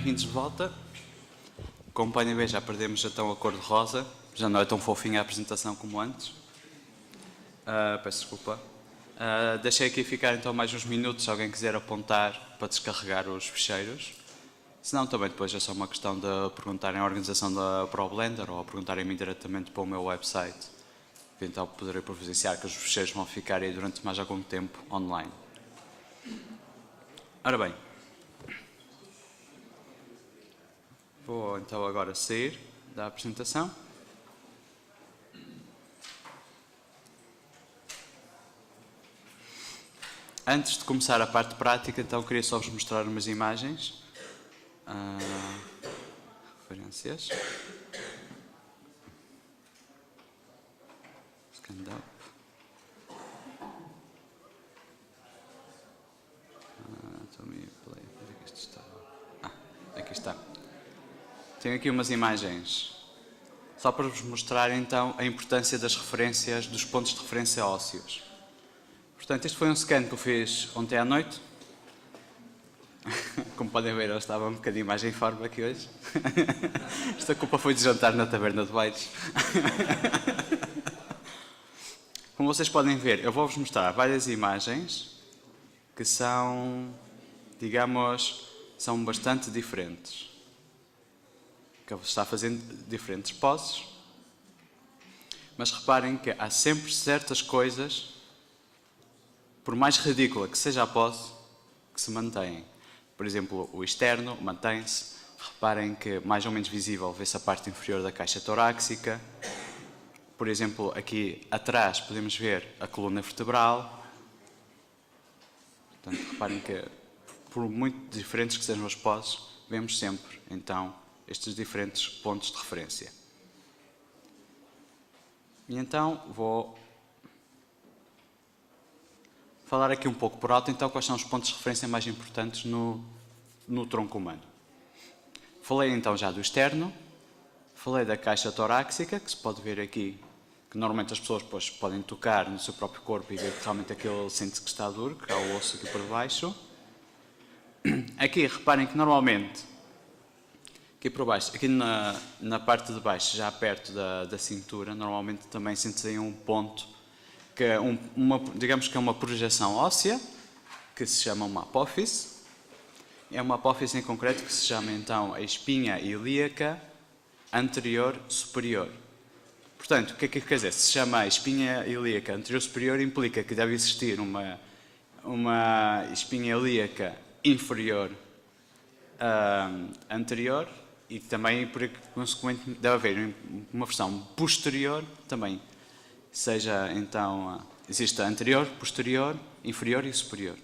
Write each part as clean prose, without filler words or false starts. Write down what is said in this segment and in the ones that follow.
bem-vindos de volta. Como podem ver, já perdemos então a cor de rosa. Já não é tão fofinha a apresentação como antes. Peço desculpa. Deixei aqui ficar então mais uns minutos, se alguém quiser apontar para descarregar os ficheiros. Se não, também depois é só uma questão de perguntarem à organização da ProBlender ou perguntarem-me diretamente para o meu website. Então poderei providenciar que os ficheiros vão ficar aí durante mais algum tempo online. Ora bem, vou então agora sair da apresentação. Antes de começar a parte prática, então queria só vos mostrar umas imagens. Referências. Stand up. Aqui está. Tenho aqui umas imagens só para vos mostrar então a importância das referências, dos pontos de referência ósseos. Portanto, este foi um scan que eu fiz ontem à noite. Como podem ver, eu estava um bocadinho mais em forma aqui hoje. Esta culpa foi de jantar na taberna de Baixo. Como vocês podem ver, eu vou-vos mostrar várias imagens que são, digamos, são bastante diferentes. Que ele está fazendo diferentes poses. Mas reparem que há sempre certas coisas, por mais ridícula que seja a pose, que se mantêm. Por exemplo, o externo mantém-se. Reparem que mais ou menos visível vê-se a parte inferior da caixa torácica. Por exemplo, aqui atrás podemos ver a coluna vertebral. Portanto, reparem que, por muito diferentes que sejam as poses, vemos sempre, então, estes diferentes pontos de referência. E então, vou falar aqui um pouco por alto, então, quais são os pontos de referência mais importantes no tronco humano. Falei então já do externo, falei da caixa torácica, que se pode ver aqui, que normalmente as pessoas depois podem tocar no seu próprio corpo e ver que realmente aquele sente-se que está duro, que há o osso aqui por baixo. Aqui, reparem que normalmente, aqui por baixo, aqui na parte de baixo, já perto da cintura, normalmente também sente-se aí um ponto, que é digamos que é uma projeção óssea, que se chama uma apófise. É uma apófise em concreto que se chama então a espinha ilíaca anterior superior. Portanto, o que é que quer dizer? Se chama a espinha ilíaca anterior superior, implica que deve existir uma espinha ilíaca inferior anterior e também, por consequente, deve haver uma versão posterior também. Seja então, existe a anterior, posterior, inferior e superior.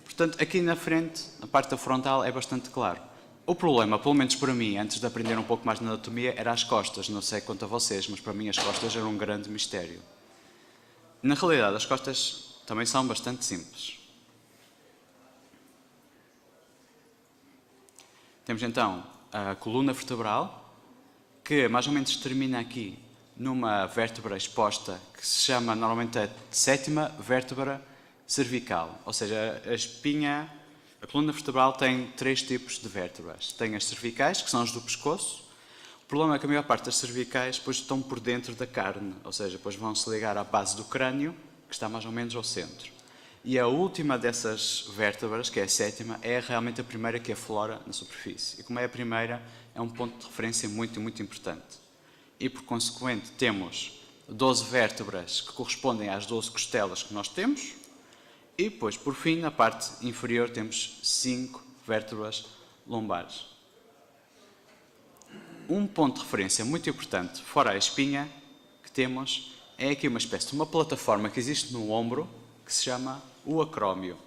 Portanto, aqui na frente, a parte da frontal é bastante claro. O problema, pelo menos para mim, antes de aprender um pouco mais de anatomia, era as costas. Não sei quanto a vocês, mas para mim as costas eram um grande mistério. Na realidade, as costas também são bastante simples. Temos então a coluna vertebral, que mais ou menos termina aqui numa vértebra exposta, que se chama normalmente a sétima vértebra cervical. Ou seja, a coluna vertebral tem três tipos de vértebras. Tem as cervicais, que são as do pescoço. O problema é que a maior parte das cervicais depois estão por dentro da carne, ou seja, depois vão se ligar à base do crânio, que está mais ou menos ao centro. E a última dessas vértebras, que é a sétima, é realmente a primeira que aflora na superfície. E como é a primeira, é um ponto de referência muito, muito importante. E, por consequente, temos 12 vértebras que correspondem às 12 costelas que nós temos. E, depois, por fim, na parte inferior, temos 5 vértebras lombares. Um ponto de referência muito importante, fora a espinha, que temos, é aqui uma espécie de uma plataforma que existe no ombro, que se chama o acrómio.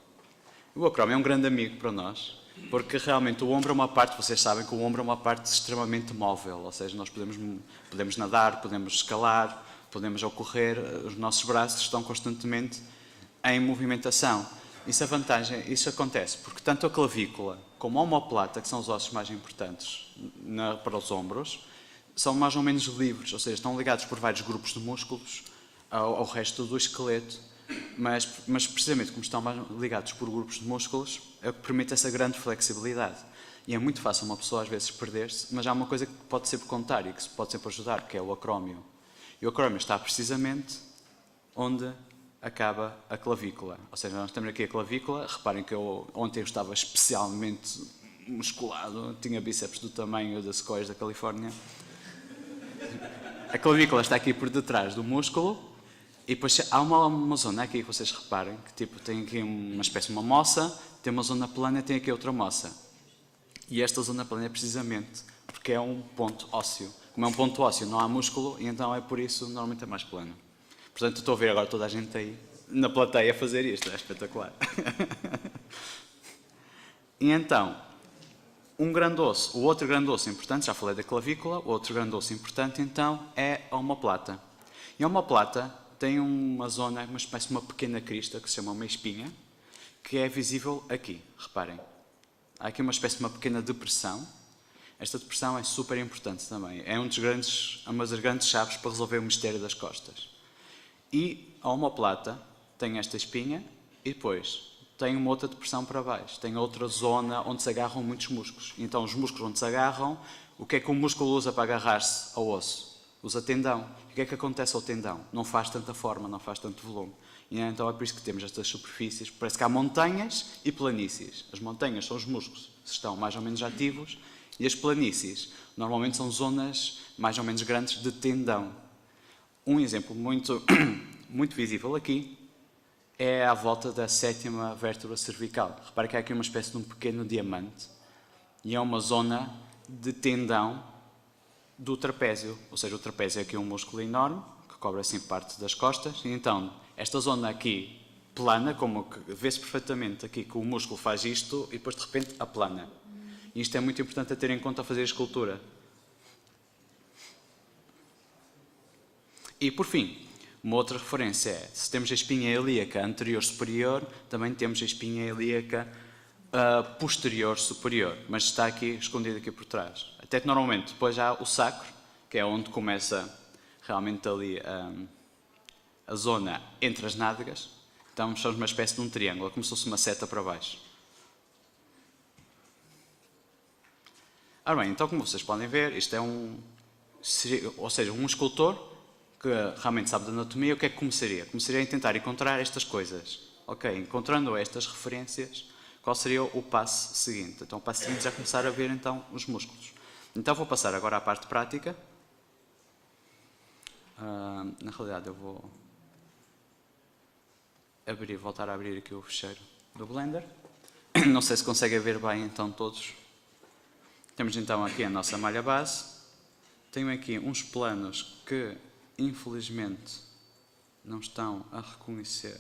O acrómio é um grande amigo para nós, porque realmente o ombro é uma parte, vocês sabem que o ombro é uma parte extremamente móvel, ou seja, nós podemos nadar, podemos escalar, podemos ao correr, os nossos braços estão constantemente em movimentação. Isso acontece porque tanto a clavícula como a omoplata, que são os ossos mais importantes para os ombros, são mais ou menos livres, ou seja, estão ligados por vários grupos de músculos ao resto do esqueleto, mas precisamente como estão mais ligados por grupos de músculos, é o que permite essa grande flexibilidade. E é muito fácil uma pessoa às vezes perder-se, mas há uma coisa que pode ser secundária, que se pode sempre ajudar, que é o acrómio. E o acrómio está precisamente onde acaba a clavícula. Ou seja, nós temos aqui a clavícula. Reparem que ontem eu estava especialmente musculado, tinha bíceps do tamanho das sequoias da Califórnia. A clavícula está aqui por detrás do músculo e depois há uma zona aqui que vocês reparem, que tipo, tem aqui uma espécie de uma moça, tem uma zona plana e tem aqui outra moça. E esta zona plana é precisamente porque é um ponto ósseo. Como é um ponto ósseo, não há músculo e então é por isso normalmente é mais plano. Portanto, estou a ver agora toda a gente aí na plateia a fazer isto, é espetacular. E então, um grande osso, o outro grande osso importante, já falei da clavícula, o outro grande osso importante então é a omoplata. E a omoplata tem uma zona, uma espécie de uma pequena crista que se chama uma espinha, que é visível aqui, reparem. Há aqui uma espécie de uma pequena depressão. Esta depressão é super importante também. É uma das grandes chaves para resolver o mistério das costas. E a omoplata tem esta espinha e depois tem uma outra depressão para baixo. Tem outra zona onde se agarram muitos músculos. Então, os músculos onde se agarram, o que é que o músculo usa para agarrar-se ao osso? Usa tendão. E o que é que acontece ao tendão? Não faz tanta forma, não faz tanto volume. E então é por isso que temos estas superfícies. Parece que há montanhas e planícies. As montanhas são os músculos que estão mais ou menos ativos e as planícies normalmente são zonas mais ou menos grandes de tendão. Um exemplo muito, muito visível aqui é à volta da 7ª vértebra cervical. Repare que há aqui uma espécie de um pequeno diamante e é uma zona de tendão do trapézio. Ou seja, o trapézio é aqui um músculo enorme que cobre assim parte das costas e então esta zona aqui plana, como vê-se perfeitamente aqui que o músculo faz isto e depois de repente aplana. E isto é muito importante a ter em conta a fazer a escultura. E por fim, uma outra referência é, se temos a espinha ilíaca anterior superior, também temos a espinha ilíaca posterior superior, mas está aqui escondido aqui por trás. Até que normalmente depois há o sacro, que é onde começa realmente ali a zona entre as nádegas. Então somos uma espécie de um triângulo, é como se fosse uma seta para baixo. Ora bem, então como vocês podem ver, isto é ou seja, um escultor que realmente sabe de anatomia, o que é que começaria? Começaria a tentar encontrar estas coisas. Ok, encontrando estas referências, qual seria o passo seguinte? Então o passo seguinte é já começar a ver então os músculos. Então vou passar agora à parte prática. Na realidade eu vou voltar a abrir aqui o fecheiro do Blender. Não sei se conseguem ver bem então todos. Temos então aqui a nossa malha base. Tenho aqui uns planos que infelizmente não estão a reconhecer.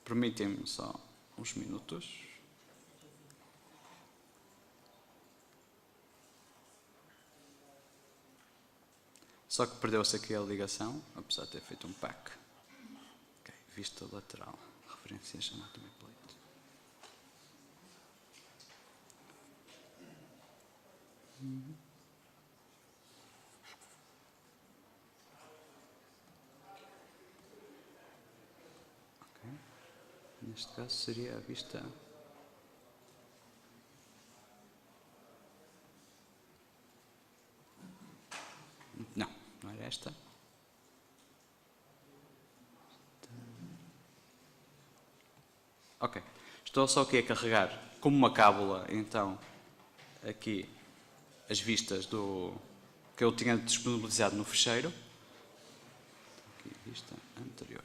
Permitem-me só uns minutos. Só que perdeu-se aqui a ligação, apesar de ter feito um pack. Ok, vista lateral, referências Anatomy Plate. Ok, neste caso seria a vista. Não, não era esta. Ok, estou só aqui a carregar como uma cábula, então, aqui as vistas que eu tinha disponibilizado no fecheiro. Aqui, vista anterior.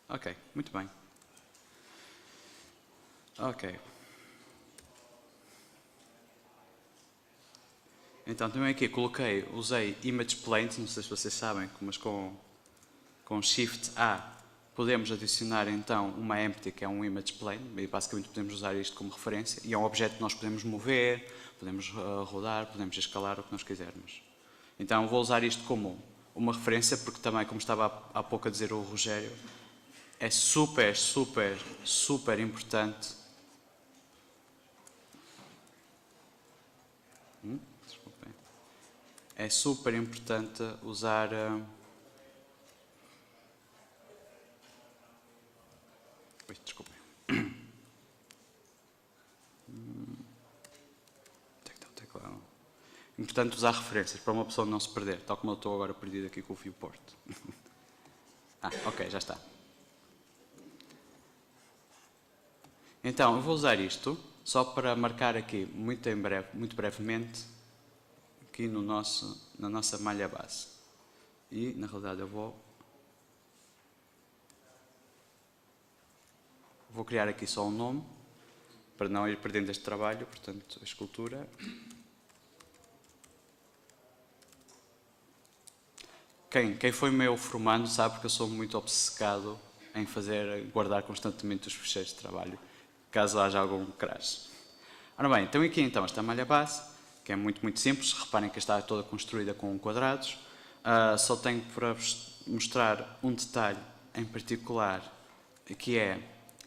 Ok, muito bem. Ok. Então também aqui usei Image Plane, não sei se vocês sabem, mas com Shift A podemos adicionar então uma Empty, que é um Image Plane, e basicamente podemos usar isto como referência, e é um objeto que nós podemos mover, podemos rodar, podemos escalar, o que nós quisermos. Então vou usar isto como uma referência, porque também, como estava há pouco a dizer o Rogério, é super, super, super importante. Desculpem. É super importante usar Ui, desculpem. Onde é que está o teclado? Importante usar referências para uma pessoa não se perder, tal como eu estou agora perdido aqui com o viewport. Ok, já está. Então, eu vou usar isto só para marcar aqui, muito brevemente, aqui na nossa malha base. E, na realidade, eu vou criar aqui só um nome, para não ir perdendo este trabalho, portanto, a escultura. Quem foi meu formando sabe que eu sou muito obcecado em guardar constantemente os ficheiros de trabalho, caso haja algum crash. Ora bem, então aqui então esta malha base, que é muito simples. Reparem que está toda construída com quadrados. Só tenho para vos mostrar um detalhe em particular, que é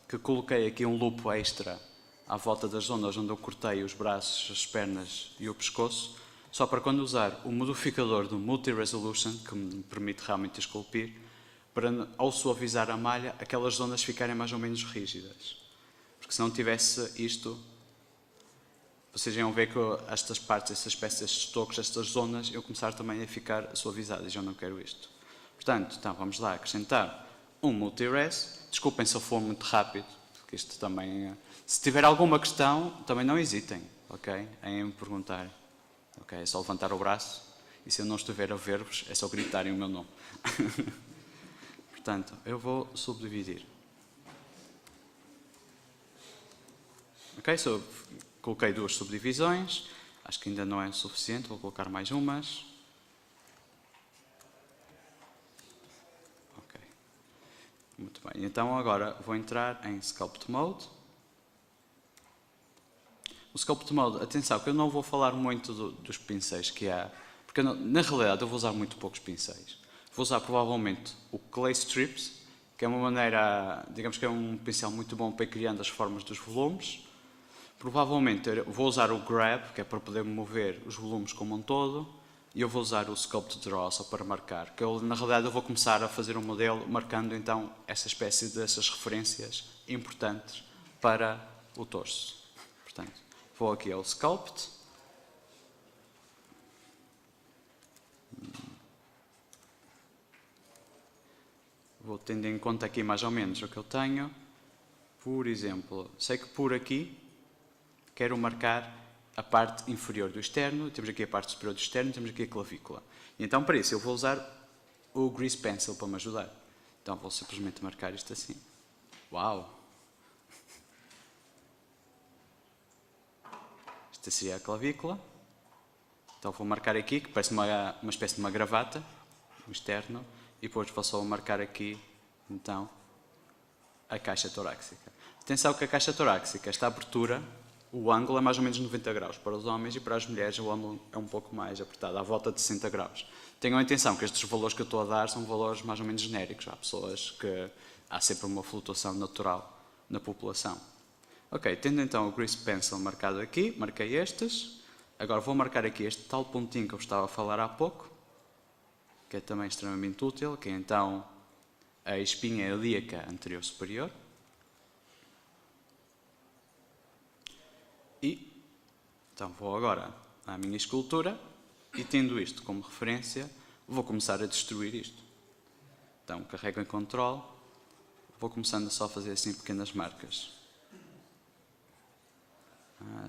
que coloquei aqui um lupo extra à volta das zonas onde eu cortei os braços, as pernas e o pescoço, só para quando usar o modificador do Multi-Resolution, que me permite realmente esculpir, para ao suavizar a malha, aquelas zonas ficarem mais ou menos rígidas. Porque se não tivesse isto, vocês iam ver que estas partes, estas espécies, estes tocos, estas zonas, iam começar também a ficar suavizadas, e eu não quero isto. Portanto, então vamos lá acrescentar um multi-res. Desculpem se eu for muito rápido, porque isto também... Se tiver alguma questão, também não hesitem, ok? Em me perguntar. Ok, é só levantar o braço, e se eu não estiver a ver-vos, é só gritarem o meu nome. Portanto, eu vou subdividir. Ok, coloquei duas subdivisões, acho que ainda não é suficiente, vou colocar mais umas. Ok, muito bem. Então agora vou entrar em Sculpt Mode. O Sculpt Mode, atenção, que eu não vou falar muito dos pincéis que há, porque na realidade eu vou usar muito poucos pincéis. Vou usar provavelmente o Clay Strips, que é uma maneira, digamos que é um pincel muito bom para ir criando as formas dos volumes. Provavelmente vou usar o Grab, que é para poder mover os volumes como um todo, e eu vou usar o Sculpt Draw só para marcar, que na realidade eu vou começar a fazer um modelo marcando então essa espécie dessas referências importantes para o torso. Portanto, vou aqui ao Sculpt. Vou tendo em conta aqui mais ou menos o que eu tenho. Por exemplo, sei que por aqui quero marcar a parte inferior do externo, temos aqui a parte superior do externo, temos aqui a clavícula. E então para isso eu vou usar o Grease Pencil para me ajudar. Então vou simplesmente marcar isto assim. Uau! Esta seria a clavícula. Então vou marcar aqui, que parece uma espécie de uma gravata, no externo, e depois vou só marcar aqui, então, a caixa torácica. Atenção que a caixa torácica, esta abertura, o ângulo é mais ou menos 90 graus para os homens, e para as mulheres o ângulo é um pouco mais apertado, à volta de 60 graus. Tenham atenção que estes valores que eu estou a dar são valores mais ou menos genéricos. Há pessoas que há sempre uma flutuação natural na população. Ok, tendo então o Grease Pencil marcado aqui, marquei estes. Agora vou marcar aqui este tal pontinho que eu estava a falar há pouco, que é também extremamente útil, que é então a espinha ilíaca anterior superior. E então vou agora à minha escultura e, tendo isto como referência, vou começar a destruir isto. Então carrego em Ctrl, vou começando só a fazer assim pequenas marcas.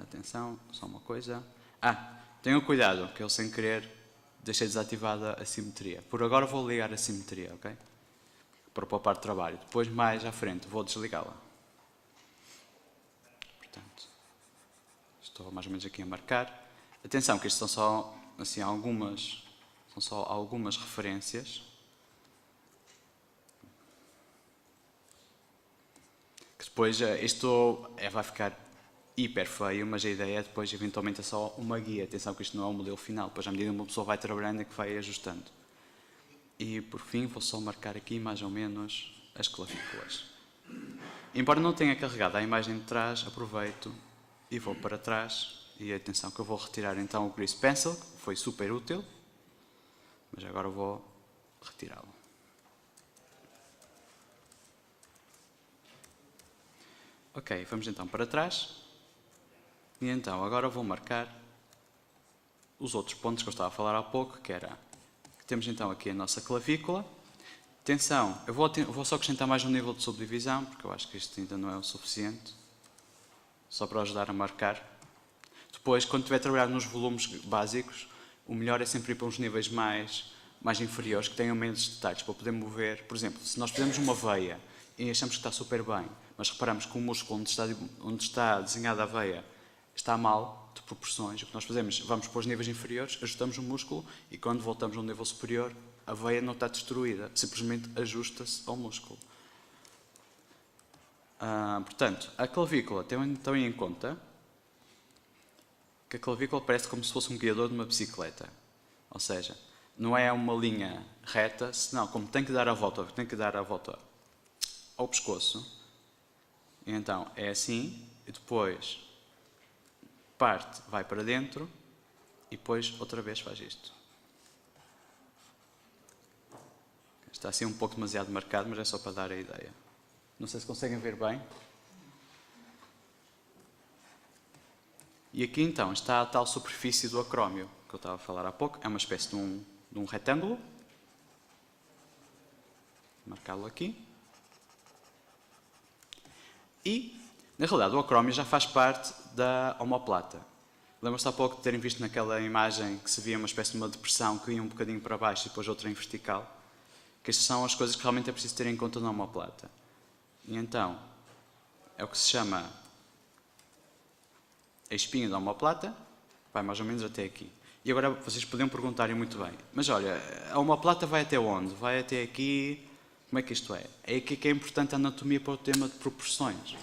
Atenção, só uma coisa. Tenham cuidado, que eu sem querer deixei desativada a simetria. Por agora vou ligar a simetria, ok? Para poupar de trabalho. Depois, mais à frente, vou desligá-la. Portanto, estou mais ou menos aqui a marcar. Atenção, que isto são só, assim, algumas referências. Que depois, isto vai ficar hiper feio, mas a ideia é depois eventualmente é só uma guia. Atenção que isto não é o modelo final, depois à medida que uma pessoa vai trabalhando é que vai ajustando. E por fim vou só marcar aqui mais ou menos as clavículas. Embora não tenha carregado a imagem de trás, aproveito e vou para trás. E atenção que eu vou retirar então o Grease Pencil, que foi super útil, mas agora vou retirá-lo. Ok, vamos então para trás. E então, agora vou marcar os outros pontos que eu estava a falar há pouco, que era... Temos então aqui a nossa clavícula. Atenção, eu vou só acrescentar mais um nível de subdivisão, porque eu acho que isto ainda não é o suficiente. Só para ajudar a marcar. Depois, quando estiver a trabalhar nos volumes básicos, o melhor é sempre ir para uns níveis mais inferiores, que tenham menos detalhes, para poder mover. Por exemplo, se nós fizermos uma veia e achamos que está super bem, mas reparamos que o músculo onde está desenhada a veia está mal, de proporções, o que nós fazemos, vamos para os níveis inferiores, ajustamos o músculo e quando voltamos a um nível superior, a veia não está destruída, simplesmente ajusta-se ao músculo. Portanto, a clavícula, tenham em conta que a clavícula parece como se fosse um guiador de uma bicicleta. Ou seja, não é uma linha reta, senão, como tem que dar a volta ao pescoço, então é assim, e depois parte, vai para dentro, e depois outra vez faz isto. Está assim um pouco demasiado marcado, mas é só para dar a ideia. Não sei se conseguem ver bem. E aqui então está a tal superfície do acrómio, que eu estava a falar há pouco. É uma espécie de um retângulo. Vou marcá-lo aqui. E, na realidade, o acrómio já faz parte da omoplata. Lembram-se há pouco de terem visto naquela imagem que se via uma espécie de uma depressão que ia um bocadinho para baixo e depois outra em vertical? Que estas são as coisas que realmente é preciso ter em conta na omoplata. E então, é o que se chama a espinha da omoplata, vai mais ou menos até aqui. E agora vocês podiam perguntarem muito bem, mas olha, a omoplata vai até onde? Vai até aqui? Como é que isto é? É aqui que é importante a anatomia para o tema de proporções.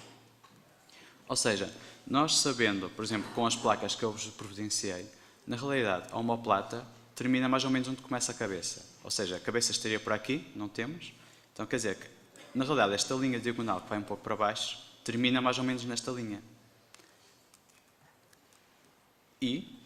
Ou seja, nós sabendo, por exemplo, com as placas que eu vos providenciei, na realidade a omoplata termina mais ou menos onde começa a cabeça. Ou seja, a cabeça estaria por aqui, não temos. Então quer dizer que, na realidade, esta linha diagonal que vai um pouco para baixo, termina mais ou menos nesta linha. E,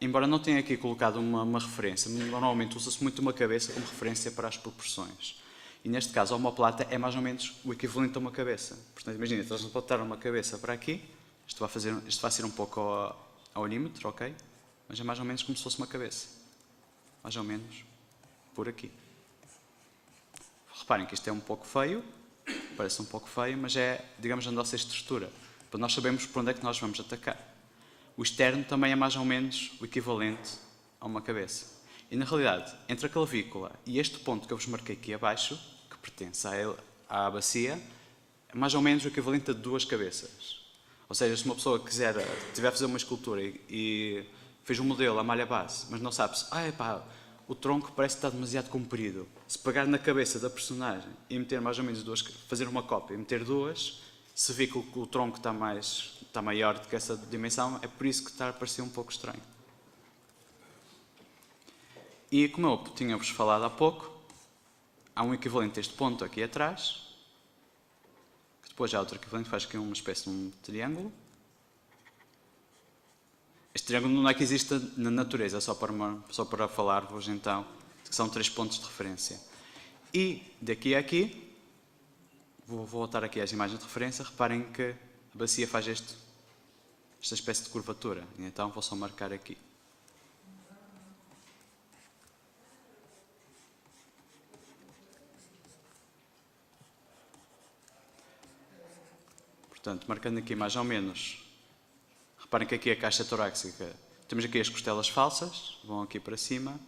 embora não tenha aqui colocado uma referência, normalmente usa-se muito uma cabeça como referência para as proporções. E neste caso, a omoplata é mais ou menos o equivalente a uma cabeça. Portanto, imagina, transportar uma cabeça para aqui, isto vai ser um pouco ao milímetro, ok? Mas é mais ou menos como se fosse uma cabeça. Mais ou menos por aqui. Reparem que isto é um pouco feio, parece um pouco feio, mas é, digamos, a nossa estrutura. Para nós sabermos por onde é que nós vamos atacar. O externo também é mais ou menos o equivalente a uma cabeça. E na realidade, entre a clavícula e este ponto que eu vos marquei aqui abaixo, que pertence à bacia, é mais ou menos o equivalente a duas cabeças. Ou seja, se uma pessoa tiver a fazer uma escultura e fez um modelo à malha base, mas não sabe se, o tronco parece que está demasiado comprido. Se pegar na cabeça da personagem e meter mais ou menos duas, fazer uma cópia e meter duas, se vê que o tronco está maior do que essa dimensão, é por isso que está a parecer um pouco estranho. E como eu tinha-vos falado há pouco, há um equivalente a este ponto aqui atrás, que depois há outro equivalente que faz aqui uma espécie de um triângulo. Este triângulo não é que exista na natureza, só para falar-vos então, que são 3 pontos de referência. E daqui a aqui, vou voltar aqui às imagens de referência, reparem que a bacia faz esta espécie de curvatura. E então vou só marcar aqui. Portanto, marcando aqui mais ou menos, reparem que aqui a caixa torácica, temos aqui as costelas falsas, vão aqui para cima,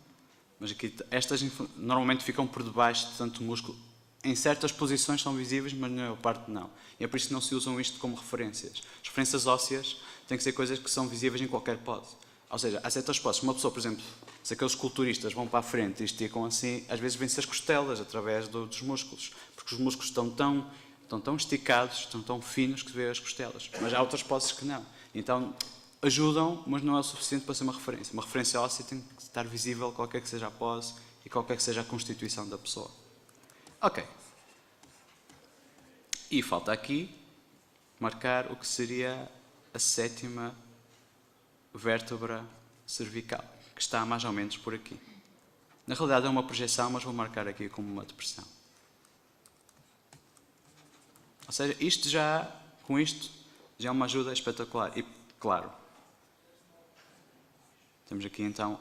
mas aqui estas normalmente ficam por debaixo de tanto músculo. Em certas posições são visíveis, mas na maior parte não. E é por isso que não se usam isto como referências. As referências ósseas têm que ser coisas que são visíveis em qualquer pose. Ou seja, há certas poses. Uma pessoa, por exemplo, se aqueles culturistas vão para a frente e esticam assim, às vezes vêm-se as costelas através dos músculos, porque os músculos estão tão esticados, estão tão finos que se vê as costelas. Mas há outras poses que não. Então, ajudam, mas não é o suficiente para ser uma referência. Uma referência óssea tem que estar visível qualquer que seja a pose e qualquer que seja a constituição da pessoa. Ok. E falta aqui marcar o que seria a 7ª vértebra cervical, que está mais ou menos por aqui. Na realidade é uma projeção, mas vou marcar aqui como uma depressão. Ou seja, com isto, já é uma ajuda espetacular. E, claro, temos aqui então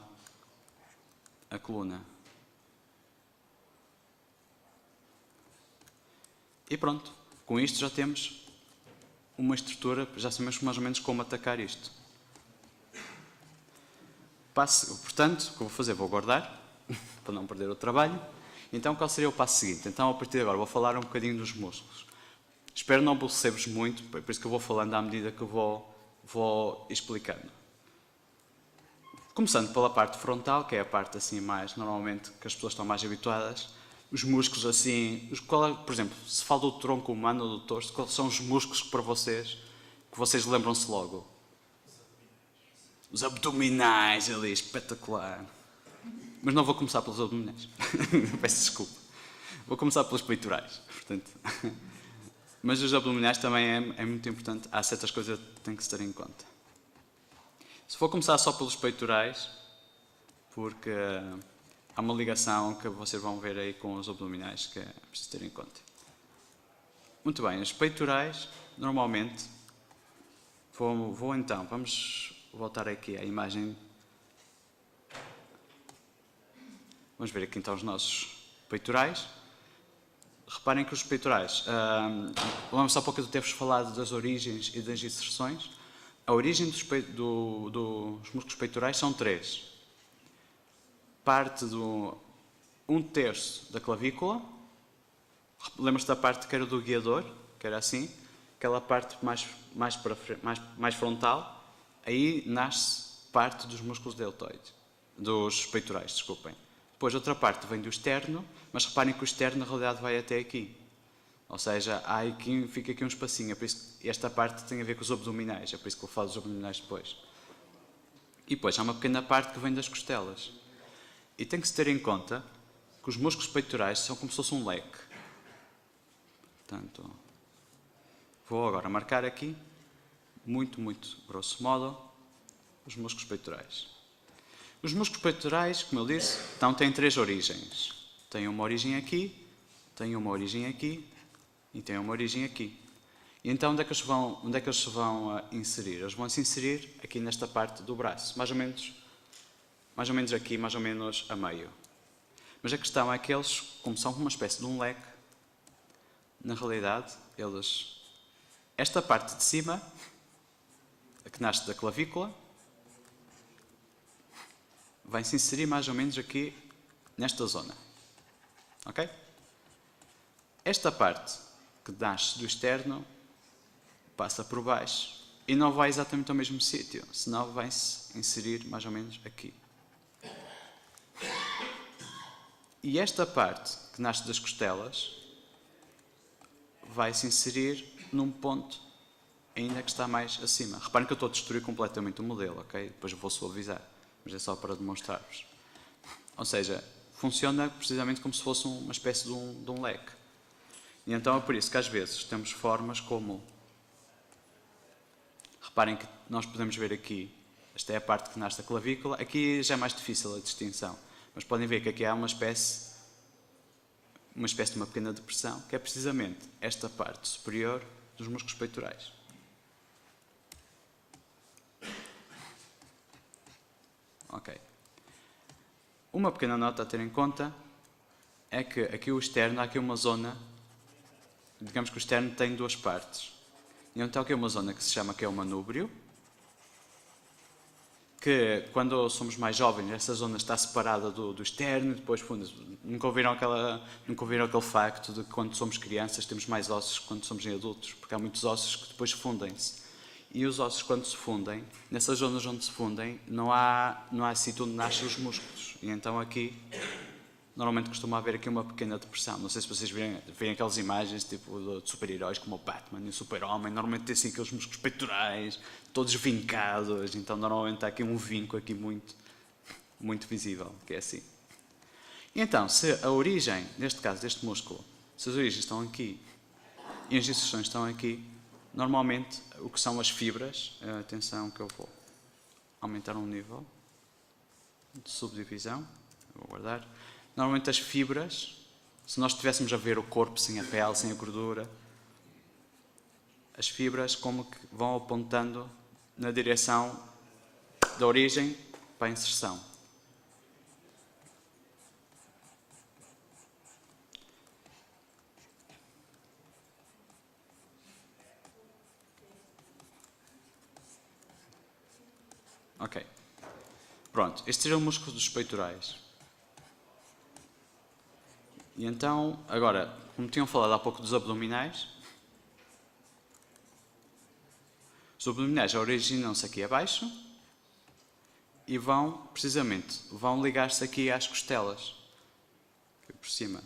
a coluna. E pronto, com isto já temos uma estrutura, já sabemos mais ou menos como atacar isto. Portanto, o que eu vou fazer? Vou guardar, para não perder o trabalho. Então, qual seria o passo seguinte? Então, a partir de agora, vou falar um bocadinho dos músculos. Espero não aborrecer-vos muito, por isso que eu vou falando à medida que eu vou explicando. Começando pela parte frontal, que é a parte assim mais, normalmente, que as pessoas estão mais habituadas. Os músculos assim, por exemplo, se fala do tronco humano ou do torso, quais são os músculos que vocês lembram-se logo? Os abdominais ali, espetacular. Mas não vou começar pelos abdominais. Peço desculpa. Vou começar pelos peitorais. Portanto. Mas os abdominais também é muito importante. Há certas coisas que tem que se ter em conta. Se for começar só pelos peitorais, porque há uma ligação que vocês vão ver aí com os abdominais que é preciso ter em conta. Muito bem, os peitorais, normalmente, vamos voltar aqui à imagem. Vamos ver aqui então os nossos peitorais. Reparem que os peitorais, vamos só um pouco de ter-vos falado das origens e das inserções. A origem dos músculos peitorais são 3. Parte do 1/3 da clavícula. Lembra-se da parte que era do guiador, que era assim? Aquela parte mais frontal. Aí nasce parte dos músculos deltoides, dos peitorais, desculpem. Depois outra parte vem do externo, mas reparem que o externo na realidade vai até aqui. Ou seja, fica aqui um espacinho, é por isso que esta parte tem a ver com os abdominais, é por isso que eu falo dos abdominais depois. E depois há uma pequena parte que vem das costelas. E tem que se ter em conta que os músculos peitorais são como se fosse um leque. Portanto, vou agora marcar aqui, muito grosso modo, os músculos peitorais. Os músculos peitorais, como eu disse, então têm 3 origens. Tem uma origem aqui, tem uma origem aqui e tem uma origem aqui. E então onde é que eles se vão inserir? Eles vão se inserir aqui nesta parte do braço, mais ou menos aqui, mais ou menos a meio. Mas a questão é que eles, como são uma espécie de um leque, na realidade, esta parte de cima, que nasce da clavícula, vai se inserir mais ou menos aqui nesta zona. Ok? Esta parte que nasce do externo passa por baixo e não vai exatamente ao mesmo sítio, senão vai-se inserir mais ou menos aqui. E esta parte que nasce das costelas vai se inserir num ponto ainda que está mais acima. Reparem que eu estou a destruir completamente o modelo, ok? Depois eu vou suavizar, mas é só para demonstrar-vos. Ou seja, funciona precisamente como se fosse uma espécie de um leque. E então é por isso que às vezes temos formas como... Reparem que nós podemos ver aqui, esta é a parte que nasce da clavícula, aqui já é mais difícil a distinção, mas podem ver que aqui há uma espécie de uma pequena depressão, que é precisamente esta parte superior dos músculos peitorais. Ok. Uma pequena nota a ter em conta é que aqui o externo, há aqui uma zona, digamos que o externo tem 2 partes. E então aqui é uma zona que se chama que é o manúbrio, que quando somos mais jovens, essa zona está separada do externo, e depois nunca ouviram aquele facto de que quando somos crianças temos mais ossos que quando somos adultos, porque há muitos ossos que depois fundem-se. E os ossos, quando se fundem, nessas zonas onde se fundem, não há sítio onde nascem os músculos. E então aqui, normalmente costuma haver aqui uma pequena depressão. Não sei se vocês veem aquelas imagens tipo de super-heróis como o Batman e o Super-Homem, normalmente tem assim aqueles músculos peitorais, todos vincados, então normalmente há aqui um vinco aqui muito visível, que é assim. E então, se a origem, neste caso deste músculo, se as origens estão aqui e as inserções estão aqui, normalmente o que são as fibras, atenção que eu vou aumentar um nível de subdivisão, vou guardar. Normalmente as fibras, se nós estivéssemos a ver o corpo sem a pele, sem a gordura, as fibras como que vão apontando na direção da origem para a inserção. Ok. Pronto, este seria o músculo dos peitorais. E então, agora, como tinham falado há pouco dos abdominais, os abdominais originam-se aqui abaixo e vão, precisamente, vão ligar-se aqui às costelas, aqui por cima.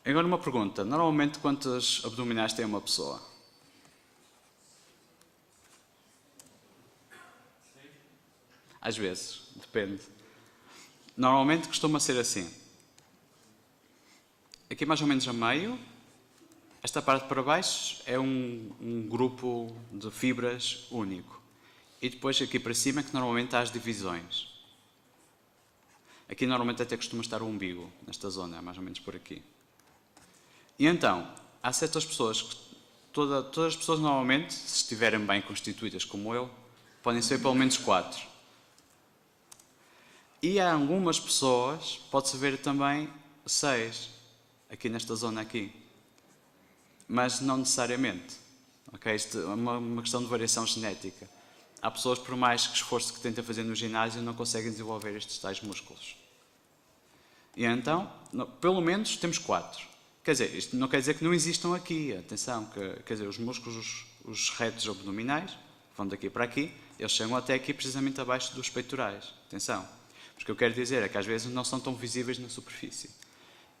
Agora uma pergunta, normalmente quantos abdominais tem uma pessoa? Às vezes, depende. Normalmente costuma ser assim. Aqui mais ou menos a meio, esta parte para baixo é um grupo de fibras único. E depois aqui para cima que normalmente há as divisões. Aqui normalmente até costuma estar o umbigo, nesta zona, mais ou menos por aqui. E então, há certas pessoas, todas as pessoas normalmente, se estiverem bem constituídas como eu, podem ser pelo menos 4. E há algumas pessoas, pode-se ver também 6, aqui nesta zona aqui. Mas não necessariamente. Okay? Isto é uma questão de variação genética. Há pessoas, por mais que esforço que tentem fazer no ginásio, não conseguem desenvolver estes tais músculos. E então, pelo menos, temos 4. Quer dizer, isto não quer dizer que não existam aqui, atenção, quer dizer, os músculos, os retos abdominais, vão daqui para aqui, eles chegam até aqui precisamente abaixo dos peitorais, atenção. Mas o que eu quero dizer é que às vezes não são tão visíveis na superfície.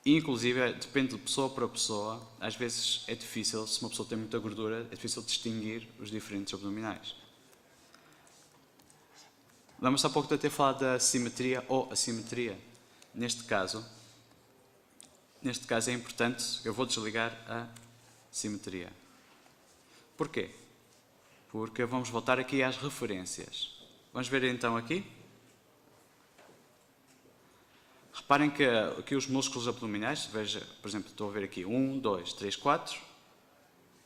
E, inclusive, depende de pessoa para pessoa, às vezes é difícil, se uma pessoa tem muita gordura, é difícil distinguir os diferentes abdominais. Lembra-se há pouco de eu ter falado da simetria ou assimetria. Neste caso é importante, eu vou desligar a simetria. Porquê? Porque vamos voltar aqui às referências. Vamos ver então aqui. Reparem que aqui os músculos abdominais, veja, por exemplo, estou a ver aqui 1, 2, 3, 4,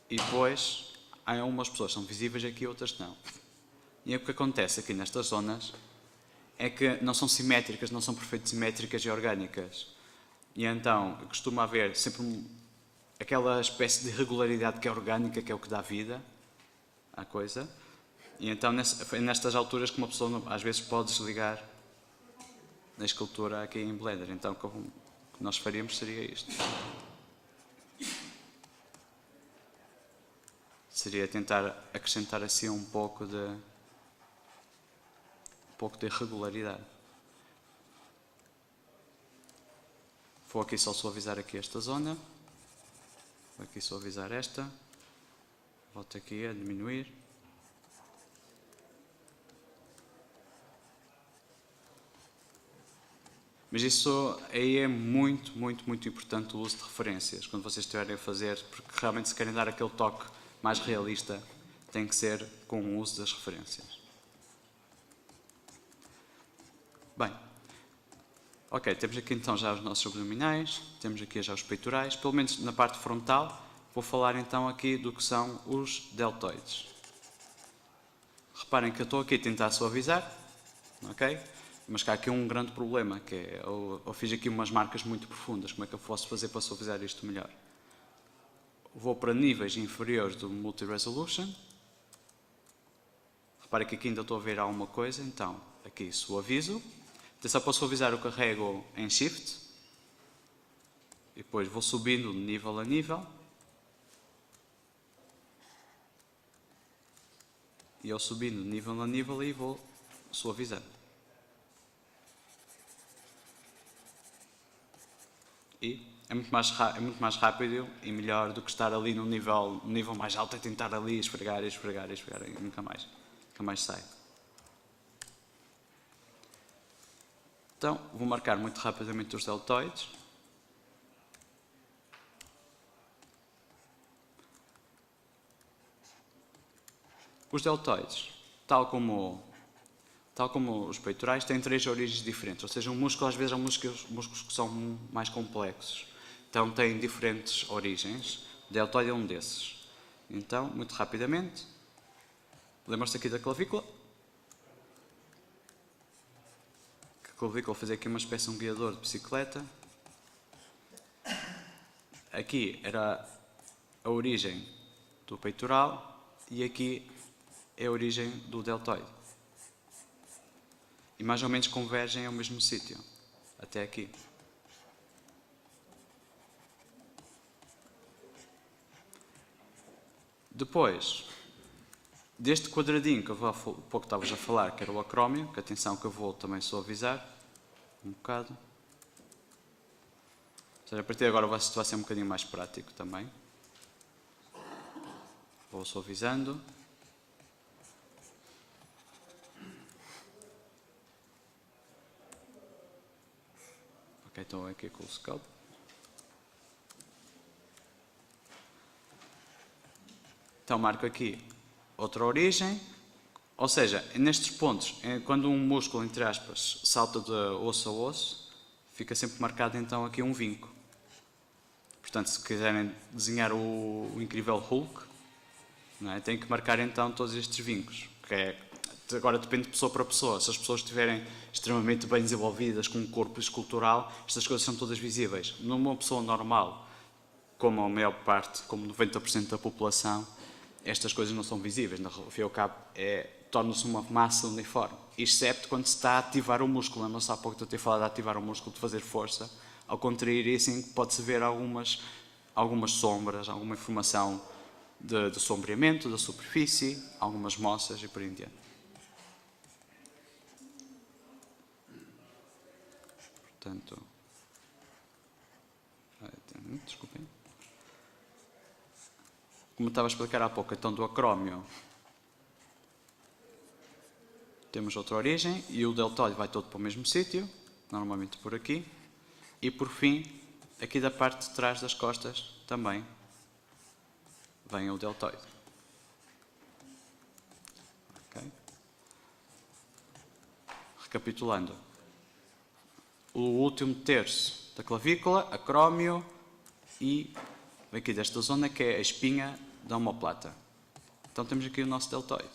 e depois há umas pessoas que são visíveis aqui, outras não. E o que acontece aqui nestas zonas é que não são simétricas, não são perfeitamente simétricas e orgânicas. E então costuma haver sempre aquela espécie de regularidade que é orgânica, que é o que dá vida à coisa. E então é nestas alturas que uma pessoa às vezes pode desligar a escultura aqui em Blender. Então o que nós faríamos seria isto. Seria tentar acrescentar assim um pouco de regularidade. Vou aqui só suavizar aqui esta zona. Vou aqui suavizar esta. Volto aqui a diminuir. Mas isso aí é muito importante o uso de referências, quando vocês estiverem a fazer, porque realmente se querem dar aquele toque mais realista, tem que ser com o uso das referências. Bem, ok, temos aqui então já os nossos abdominais, temos aqui já os peitorais, pelo menos na parte frontal, vou falar então aqui do que são os deltoides. Reparem que eu estou aqui a tentar suavizar, ok? Mas que há aqui um grande problema, que é, eu fiz aqui umas marcas muito profundas, como é que eu posso fazer para suavizar isto melhor? Vou para níveis inferiores do Multi-Resolution. Reparem que aqui ainda estou a ver alguma coisa, então aqui suavizo. Atenção, para suavizar eu carrego em Shift. E depois vou subindo de nível a nível. E eu subindo de nível a nível e vou suavizando. E é muito mais rápido e melhor do que estar ali no nível mais alto e tentar ali esfregar e nunca mais sai. Então, vou marcar muito rapidamente os deltoides. Os deltoides, tal como os peitorais, têm 3 origens diferentes. Ou seja, um músculo às vezes é músculos que são mais complexos. Então têm diferentes origens. O deltoide é um desses. Então, muito rapidamente, lembram-se aqui da clavícula? A clavícula fazia aqui uma espécie de um guiador de bicicleta. Aqui era a origem do peitoral e aqui é a origem do deltoide. E mais ou menos convergem ao mesmo sítio, até aqui. Depois, deste quadradinho que eu há pouco estava a falar, que era o acrómio, que atenção que eu vou também suavizar um bocado. Ou seja, a partir de agora vai ser um bocadinho mais prático também. Vou suavizando. Ok, então aqui com o scalp. Então marco aqui outra origem, ou seja, nestes pontos, quando um músculo, entre aspas, salta de osso a osso, fica sempre marcado então aqui um vinco. Portanto, se quiserem desenhar o incrível Hulk, não é? Têm que marcar então todos estes vincos, agora depende de pessoa para pessoa. Se as pessoas estiverem extremamente bem desenvolvidas, com um corpo escultural, estas coisas são todas visíveis. Numa pessoa normal, como a maior parte, como 90% da população, estas coisas não são visíveis. No fim ao cabo, torna-se uma massa uniforme. Excepto quando se está a ativar o músculo. Não se há pouco de eu ter falado de ativar o músculo, de fazer força. Ao contrair isso, pode-se ver algumas sombras, alguma informação de sombreamento da superfície, algumas moças e por aí em diante. Portanto, desculpem. Como estava a explicar há pouco, então do acrómio temos outra origem e o deltoide vai todo para o mesmo sítio, normalmente por aqui. E por fim, aqui da parte de trás das costas também vem o deltoide. Okay. Recapitulando, o último terço da clavícula, acrómio e aqui desta zona que é a espinha da omoplata. Então temos aqui o nosso deltoide.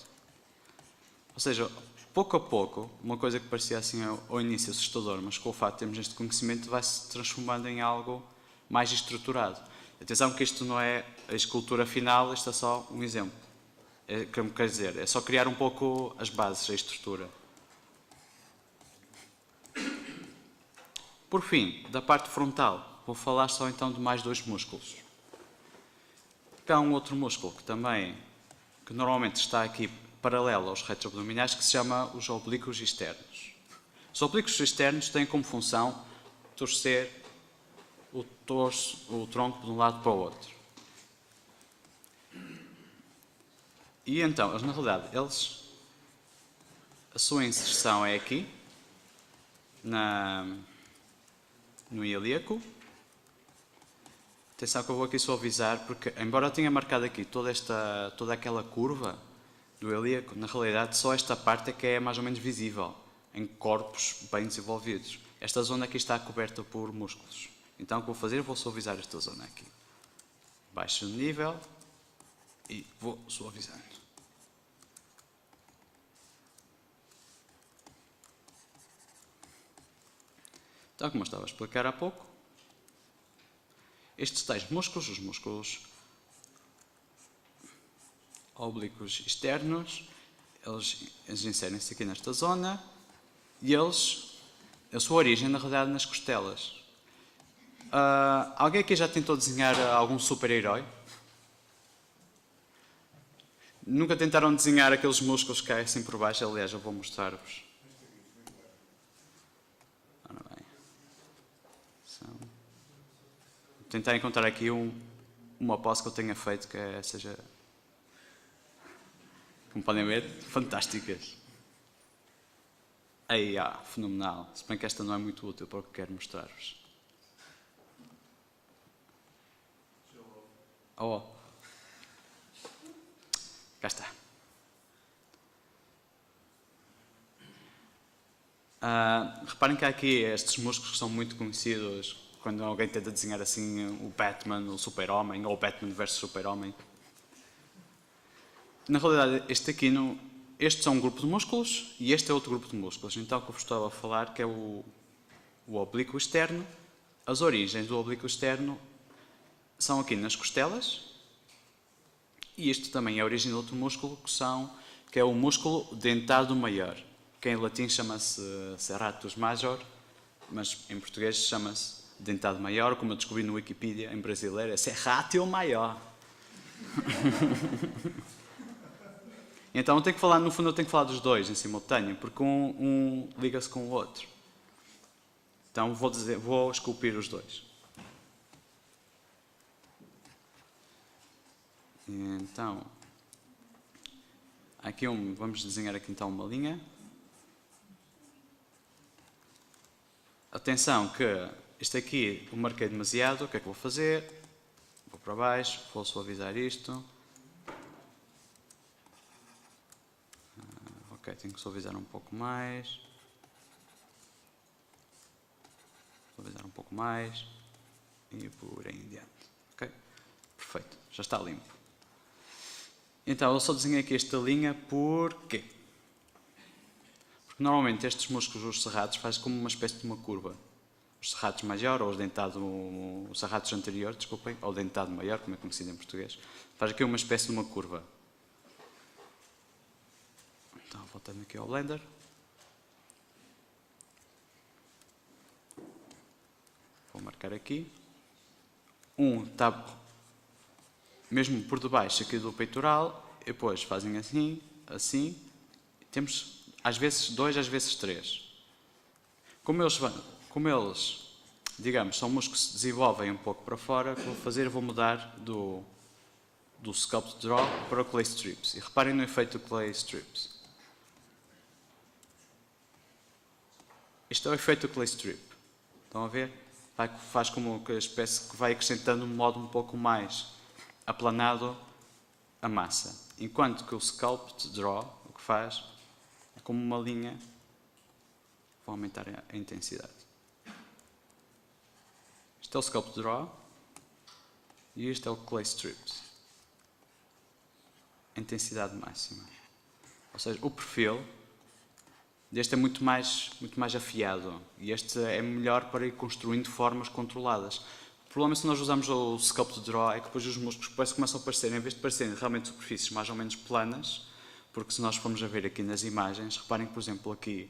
Ou seja, pouco a pouco, uma coisa que parecia assim ao início assustador, mas com o facto de termos este conhecimento vai-se transformando em algo mais estruturado. Atenção que isto não é a escultura final, isto é só um exemplo. Quer dizer, é só criar um pouco as bases, a estrutura. Por fim, da parte frontal, vou falar só então de mais 2 músculos. Há um outro músculo que normalmente está aqui paralelo aos retroabdominais, que se chama os oblíquos externos. Os oblíquos externos têm como função torcer o tronco de um lado para o outro. E então, na realidade, a sua inserção é aqui, no ilíaco. Atenção que eu vou aqui suavizar, porque embora eu tenha marcado aqui toda aquela curva do ilíaco, na realidade só esta parte é que é mais ou menos visível em corpos bem desenvolvidos. Esta zona aqui está coberta por músculos. Então o que vou fazer? Vou suavizar esta zona aqui. Baixo o nível e vou suavizando. Então, como eu estava a explicar há pouco, estes tais músculos, os músculos oblíquos externos, eles inserem-se aqui nesta zona e a sua origem, na realidade, nas costelas. Alguém aqui já tentou desenhar algum super-herói? Nunca tentaram desenhar aqueles músculos que caem assim por baixo? Aliás, eu vou mostrar-vos. Ora bem. Vou tentar encontrar aqui uma pose que eu tenha feito que seja, como podem ver, fantásticas. Aí, fenomenal. Se bem que esta não é muito útil para o que quero mostrar-vos. Oh, cá está. Reparem que há aqui estes músculos que são muito conhecidos quando alguém tenta desenhar assim o Batman, o Super-Homem, ou o Batman versus Super-Homem. Na realidade, estes são um grupo de músculos e este é outro grupo de músculos. Então, o que eu vos estava a falar que é o oblíquo externo. As origens do oblíquo externo são aqui nas costelas. E este também é a origem de outro músculo que é o músculo dentado maior, que em latim chama-se serratus major, mas em português chama-se dentado maior, como eu descobri no Wikipedia, em brasileiro é serratio maior. Então no fundo eu tenho que falar dos dois em simultâneo, porque um liga-se com o outro. Então vou esculpir os dois. Então, vamos desenhar aqui então uma linha. Atenção que isto aqui eu marquei demasiado, o que é que vou fazer? Vou para baixo, vou suavizar isto. Ok, tenho que suavizar um pouco mais. Suavizar um pouco mais. E por aí em diante. Ok? Perfeito, já está limpo. Então, eu só desenhei aqui esta linha porquê? Porque normalmente estes músculos, os serrados, fazem como uma espécie de uma curva. Os serrados maior, ou os serrados anterior, desculpem, ou dentado maior, como é conhecido em português, faz aqui uma espécie de uma curva. Então, voltando aqui ao Blender. Vou marcar aqui. Está mesmo por debaixo aqui do peitoral, e depois fazem assim, assim. Temos às vezes 2, às vezes 3. Como eles, digamos, são músculos que se desenvolvem um pouco para fora, o que vou fazer, vou mudar do Sculpt Draw para o Clay Strips. E reparem no efeito do Clay Strips. Este é o efeito do Clay Strip. Estão a ver? Faz como que a espécie que vai acrescentando um modo um pouco mais aplanado a massa. Enquanto que o Sculpt Draw, o que faz, é como uma linha. Vou aumentar a intensidade. Este é o Sculpt Draw e este é o Clay Strips. A intensidade máxima. Ou seja, o perfil deste é muito mais afiado e este é melhor para ir construindo formas controladas. O problema se nós usarmos o Sculpt Draw é que depois os músculos começam a aparecer, em vez de parecerem realmente superfícies mais ou menos planas, porque se nós formos a ver aqui nas imagens, reparem que, por exemplo, aqui,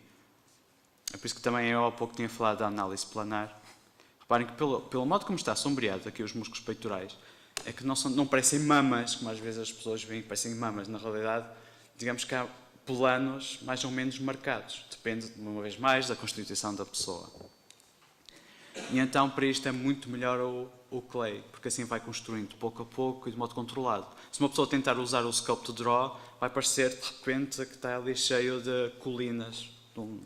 é por isso que também eu há pouco tinha falado da análise planar, reparem que pelo modo como está sombreado aqui os músculos peitorais, é que não parecem mamas, como às vezes as pessoas veem que parecem mamas. Na realidade, digamos que há planos mais ou menos marcados. Depende, uma vez mais, da constituição da pessoa. E então, para isto é muito melhor o Clay, porque assim vai construindo pouco a pouco e de modo controlado. Se uma pessoa tentar usar o Sculpt Draw, vai parecer de repente que está ali cheio de colinas. Vou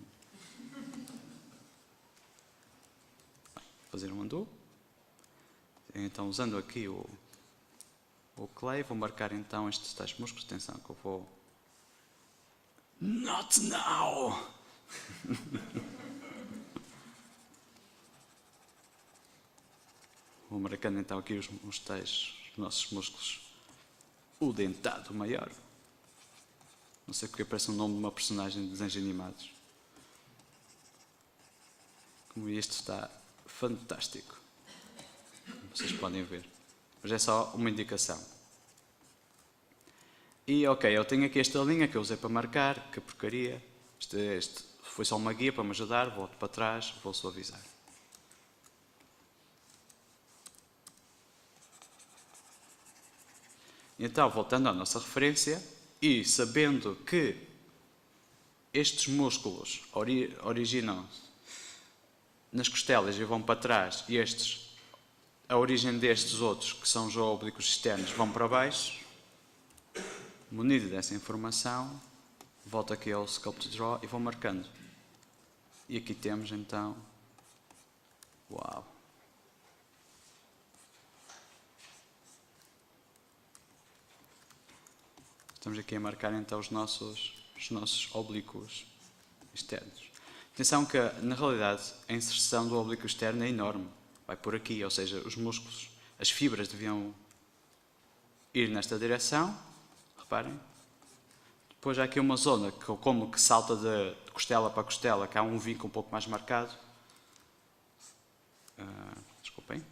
fazer um undo. Então, usando aqui o Clay, vou marcar então estes tais músculos. Atenção que eu vou... Not now! Vou marcando então aqui os nossos músculos. O dentado maior. Não sei porque parece o nome de uma personagem de desenhos animados. Como este está fantástico. Vocês podem ver. Mas é só uma indicação. E ok, eu tenho aqui esta linha que eu usei para marcar, que porcaria. Este foi só uma guia para me ajudar, volto para trás, vou suavizar. Então, voltando à nossa referência, e sabendo que estes músculos originam-se nas costelas e vão para trás, e a origem destes outros, que são os oblíquos externos, vão para baixo, munido dessa informação, volto aqui ao Sculpt Draw e vou marcando. E aqui temos então... Uau! Estamos aqui a marcar então os nossos oblíquos externos. Atenção que, na realidade, a inserção do oblíquo externo é enorme. Vai por aqui, ou seja, os músculos, as fibras deviam ir nesta direção. Reparem. Depois há aqui uma zona que, como que salta de costela para costela, que há um vínculo um pouco mais marcado. Desculpem.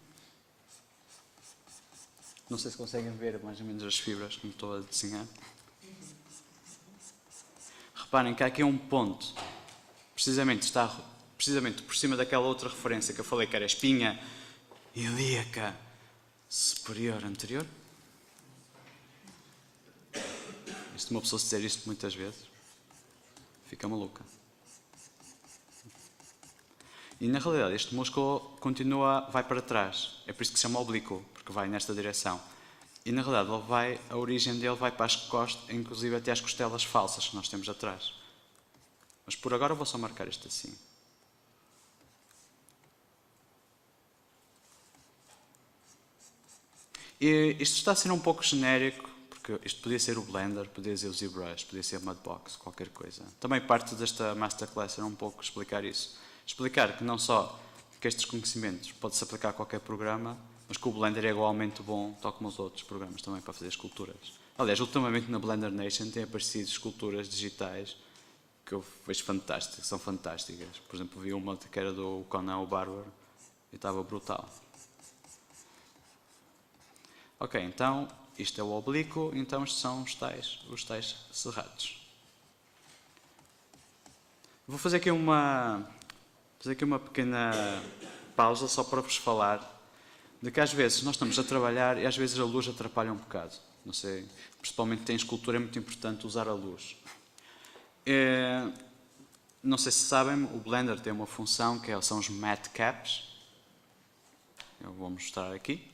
Não sei se conseguem ver mais ou menos as fibras que me estou a desenhar. Reparem que há aqui um ponto, está precisamente por cima daquela outra referência que eu falei, que era a espinha ilíaca superior anterior. Uma pessoa se dizer isto muitas vezes, fica maluca. E na realidade este músculo vai para trás. É por isso que se chama oblíquo, porque vai nesta direção. E na realidade a origem dele vai para as costas, inclusive até as costelas falsas que nós temos atrás. Mas por agora vou só marcar isto assim. E isto está a ser um pouco genérico, porque isto podia ser o Blender, podia ser o ZBrush, podia ser o Mudbox, qualquer coisa. Também parte desta Masterclass era um pouco explicar isso. Explicar que não só que estes conhecimentos pode-se aplicar a qualquer programa, mas que o Blender é igualmente bom, tal como os outros programas também para fazer esculturas. Aliás, ultimamente na Blender Nation têm aparecido esculturas digitais que eu vejo fantásticas, são fantásticas. Por exemplo, vi uma que era do Conan o Bárbaro e estava brutal. Ok, então isto é o oblíquo, então estes são os tais cerrados. Vou fazer aqui uma pequena pausa só para vos falar de que às vezes nós estamos a trabalhar e às vezes a luz atrapalha um bocado. Não sei, principalmente em escultura é muito importante usar a luz. Não sei se sabem, o Blender tem uma função que são os matte caps. Eu vou mostrar aqui.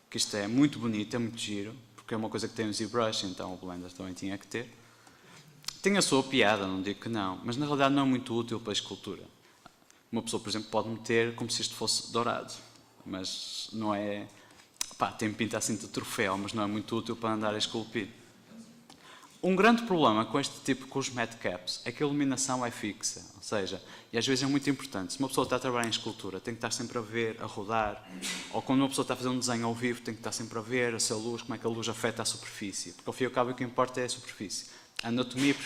Que isto é muito bonito, é muito giro, porque é uma coisa que tem o ZBrush, então o Blender também tinha que ter. Tem a sua piada, não digo que não, mas na realidade não é muito útil para a escultura. Uma pessoa, por exemplo, pode meter como se isto fosse dourado, mas não é... tem pinta assim de troféu, mas não é muito útil para andar a esculpir. Um grande problema com os matte caps, é que a iluminação é fixa, ou seja, e às vezes é muito importante. Se uma pessoa está a trabalhar em escultura, tem que estar sempre a ver, a rodar, ou quando uma pessoa está a fazer um desenho ao vivo, tem que estar sempre a ver a sua luz, como é que a luz afeta a superfície, porque ao fim e ao cabo o que importa é a superfície. A anatomia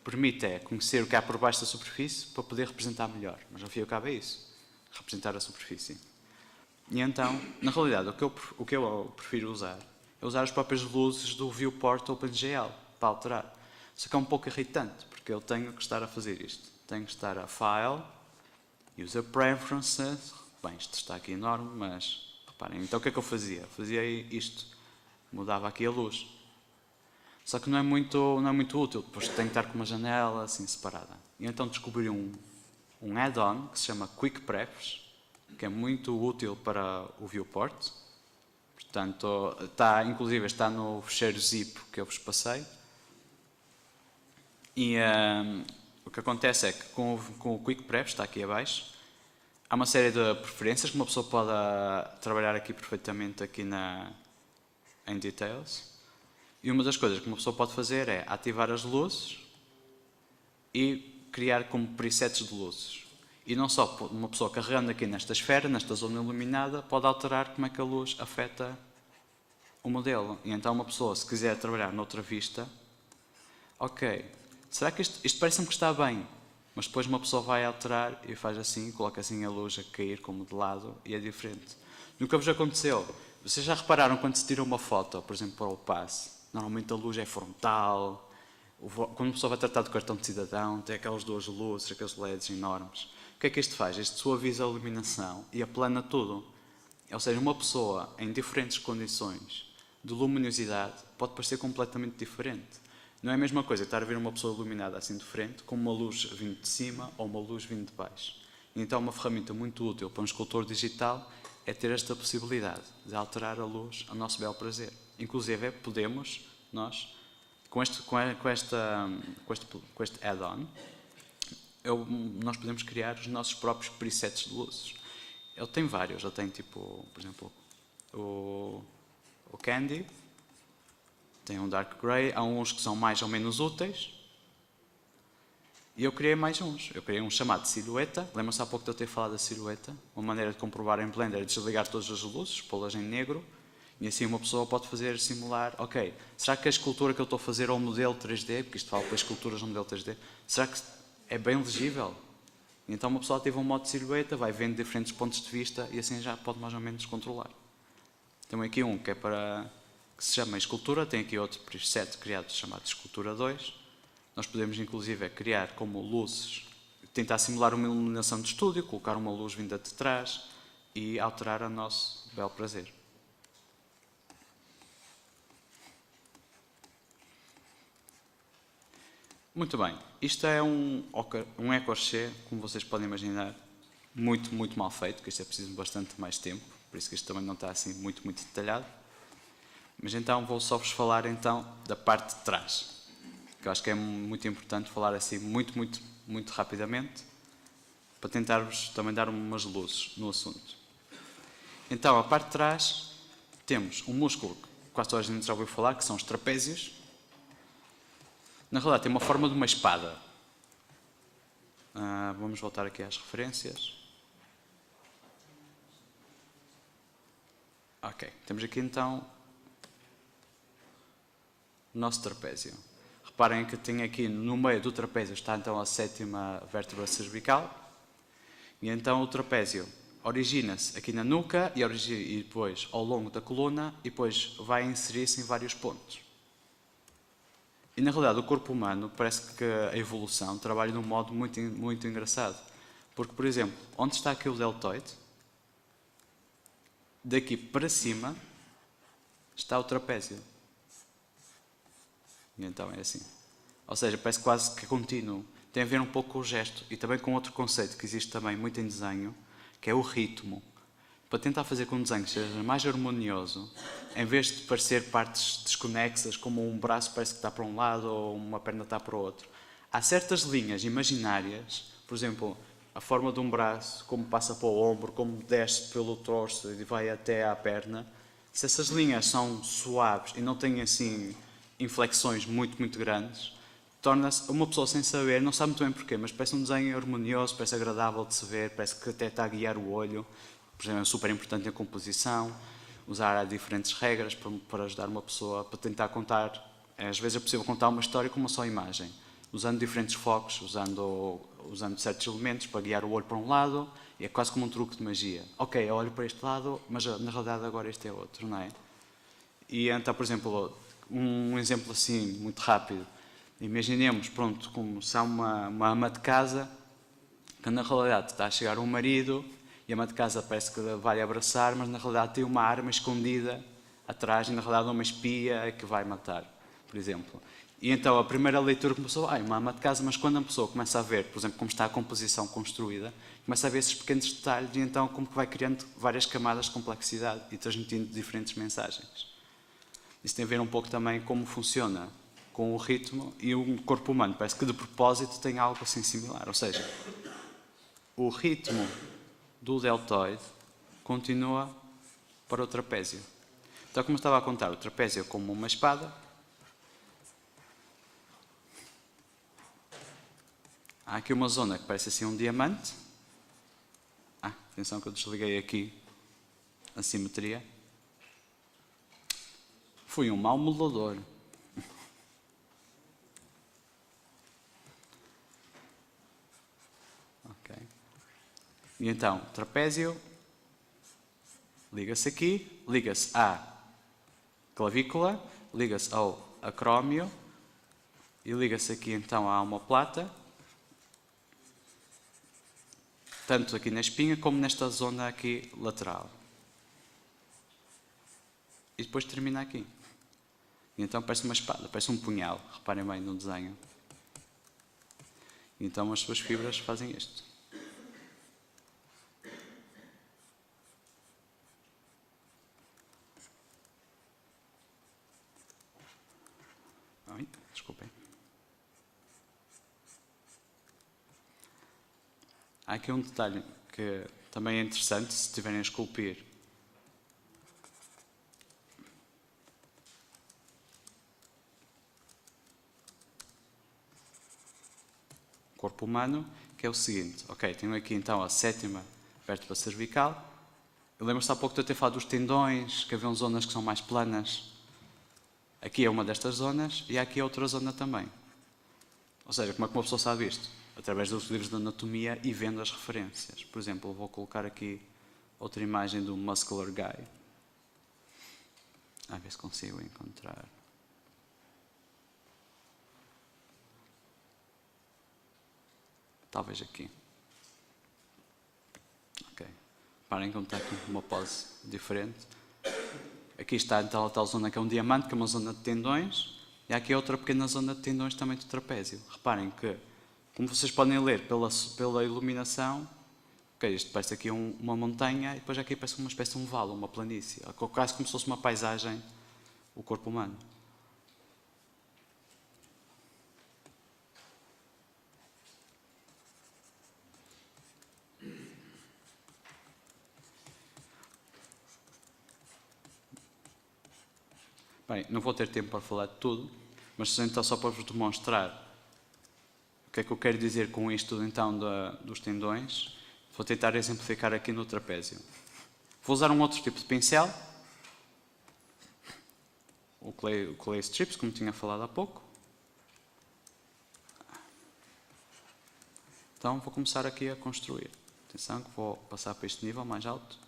permite conhecer o que há por baixo da superfície para poder representar melhor, mas ao fim e ao cabo é isso, representar a superfície. E então, na realidade, o que eu prefiro usar é usar as próprias luzes do Viewport OpenGL para alterar. Só que é um pouco irritante, porque eu tenho que estar a fazer isto. Tenho que estar a File, User Preferences. Bem, isto está aqui enorme, mas reparem. Então o que é que eu fazia? Fazia isto. Mudava aqui a luz. Só que não é muito útil, depois tenho que estar com uma janela assim separada. E então descobri um add-on que se chama Quick Prefs, que é muito útil para o Viewport. Portanto, inclusive está no fecheiro zip que eu vos passei. E o que acontece é que com o Quick Prep, está aqui abaixo, há uma série de preferências que uma pessoa pode trabalhar aqui perfeitamente aqui em Details. E uma das coisas que uma pessoa pode fazer é ativar as luzes e criar como presets de luzes. E não só uma pessoa carregando aqui nesta esfera, nesta zona iluminada, pode alterar como é que a luz afeta o modelo. E então uma pessoa, se quiser trabalhar noutra vista, ok, será que isto parece-me que está bem, mas depois uma pessoa vai alterar e faz assim, coloca assim a luz a cair como de lado e é diferente. Nunca vos aconteceu? Vocês já repararam quando se tira uma foto, por exemplo, para o passe, normalmente a luz é frontal, quando uma pessoa vai tratar do cartão de cidadão, tem aquelas duas luzes, aqueles LEDs enormes. O que é que isto faz? Isto suaviza a iluminação e aplana tudo. Ou seja, uma pessoa em diferentes condições de luminosidade pode parecer completamente diferente. Não é a mesma coisa estar a ver uma pessoa iluminada assim de frente, com uma luz vindo de cima ou uma luz vindo de baixo. E então uma ferramenta muito útil para um escultor digital é ter esta possibilidade de alterar a luz a nosso belo prazer. Inclusive podemos, nós, com este add-on, nós podemos criar os nossos próprios presets de luzes. Ele tem vários, ele tem tipo, por exemplo, o Candy, tem um Dark Grey, há uns que são mais ou menos úteis. E eu criei mais uns. Eu criei um chamado silhueta. Lembram-se há pouco de eu ter falado da silhueta? Uma maneira de comprovar em Blender é desligar todas as luzes, pô-las em negro, e assim uma pessoa pode fazer simular, ok, será que a escultura que eu estou a fazer ou o modelo 3D, porque isto fala para esculturas no modelo 3D, será que é bem legível? E então uma pessoa ativa um modo de silhueta, vai vendo diferentes pontos de vista e assim já pode mais ou menos controlar. Tem aqui um que é para que se chama escultura, tem aqui outro preset criado chamado escultura 2. Nós podemos inclusive criar como luzes, tentar simular uma iluminação de estúdio, colocar uma luz vinda de trás e alterar a nosso belo prazer. Muito bem, isto é um ecochê, como vocês podem imaginar, muito mal feito, que isto é preciso bastante mais tempo, por isso que isto também não está assim muito detalhado. Mas então vou só vos falar então da parte de trás, que eu acho que é muito importante falar assim muito rapidamente, para tentar-vos também dar umas luzes no assunto. Então, a parte de trás, temos um músculo que quase toda a gente já ouviu falar, que são os trapézios. Na realidade, tem uma forma de uma espada. Vamos voltar aqui às referências. Ok, temos aqui então o nosso trapézio. Reparem que tem aqui no meio do trapézio está então a 7ª vértebra cervical. E então o trapézio origina-se aqui na nuca e depois ao longo da coluna e depois vai inserir-se em vários pontos. E na realidade o corpo humano parece que a evolução trabalha de um modo muito engraçado. Porque, por exemplo, onde está aqui o deltoide, daqui para cima está o trapézio. E então é assim. Ou seja, parece quase que é contínuo. Tem a ver um pouco com o gesto e também com outro conceito que existe também muito em desenho, que é o ritmo. Para tentar fazer com que o desenho seja mais harmonioso, em vez de parecer partes desconexas, como um braço parece que está para um lado ou uma perna está para o outro, há certas linhas imaginárias, por exemplo, a forma de um braço, como passa para o ombro, como desce pelo torso e vai até à perna. Se essas linhas são suaves e não têm assim inflexões muito grandes, torna-se uma pessoa sem saber, não sabe muito bem porquê, mas parece um desenho harmonioso, parece agradável de se ver, parece que até está a guiar o olho. Por exemplo, é super importante a composição, usar diferentes regras para ajudar uma pessoa, para tentar contar. Às vezes é possível contar uma história com uma só imagem, usando diferentes focos, usando certos elementos para guiar o olho para um lado, e é quase como um truque de magia. Ok, eu olho para este lado, mas na realidade agora este é outro, não é? E então, por exemplo, um exemplo assim, muito rápido. Imaginemos, pronto, como se há uma ama de casa, que na realidade está a chegar um marido, e a ama de casa parece que vai abraçar, mas na realidade tem uma arma escondida atrás, e na realidade é uma espia que vai matar, por exemplo. E então a primeira leitura começou, uma ama de casa, mas quando a pessoa começa a ver, por exemplo, como está a composição construída, começa a ver esses pequenos detalhes e então como que vai criando várias camadas de complexidade e transmitindo diferentes mensagens. Isso tem a ver um pouco também como funciona com o ritmo e o corpo humano. Parece que de propósito tem algo assim similar. Ou seja, o ritmo do deltoide continua para o trapézio. Então, como eu estava a contar, o trapézio é como uma espada. Há aqui uma zona que parece assim um diamante. Atenção que eu desliguei aqui a simetria. Fui um mau modelador. Ok. E então, trapézio liga-se aqui, liga-se à clavícula, liga-se ao acrómio e liga-se aqui então à omoplata, tanto aqui na espinha como nesta zona aqui lateral. E depois termina aqui. E então parece uma espada, parece um punhal, reparem bem no desenho. E então as suas fibras fazem isto. Desculpem. Há aqui um detalhe que também é interessante se estiverem a esculpir. corpo humano, que é o seguinte. Ok, tenho aqui então a 7ª vértebra cervical. Eu lembro-se há pouco de eu ter falado dos tendões, que haviam zonas que são mais planas. Aqui é uma destas zonas e há aqui outra zona também. Ou seja, como é que uma pessoa sabe isto? Através dos livros de anatomia e vendo as referências. Por exemplo, vou colocar aqui outra imagem do Muscular Guy. A ver se consigo encontrar. Talvez aqui. Ok. Parem como está aqui uma pose diferente. Aqui está então a tal zona que é um diamante, que é uma zona de tendões. E há aqui outra pequena zona de tendões também do trapézio. Reparem que, como vocês podem ler pela iluminação, ok, isto parece aqui uma montanha e depois aqui parece uma espécie de um vale, uma planície. Quase como se fosse uma paisagem, o corpo humano. Bem, não vou ter tempo para falar de tudo, mas então só para vos demonstrar o que é que eu quero dizer com isto então dos tendões, vou tentar exemplificar aqui no trapézio. Vou usar um outro tipo de pincel, o clay strips, como tinha falado há pouco. Então vou começar aqui a construir. Atenção que vou passar para este nível mais alto.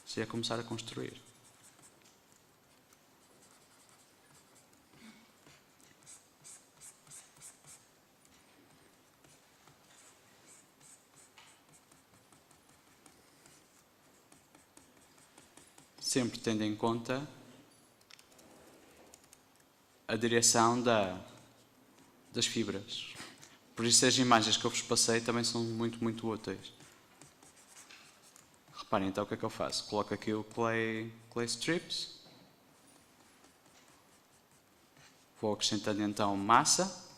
Se é começar a construir. Sempre tendo em conta a direção das fibras. Por isso as imagens que eu vos passei também são muito, muito úteis. Reparem então o que é que eu faço. Coloco aqui o clay strips. Vou acrescentando então massa,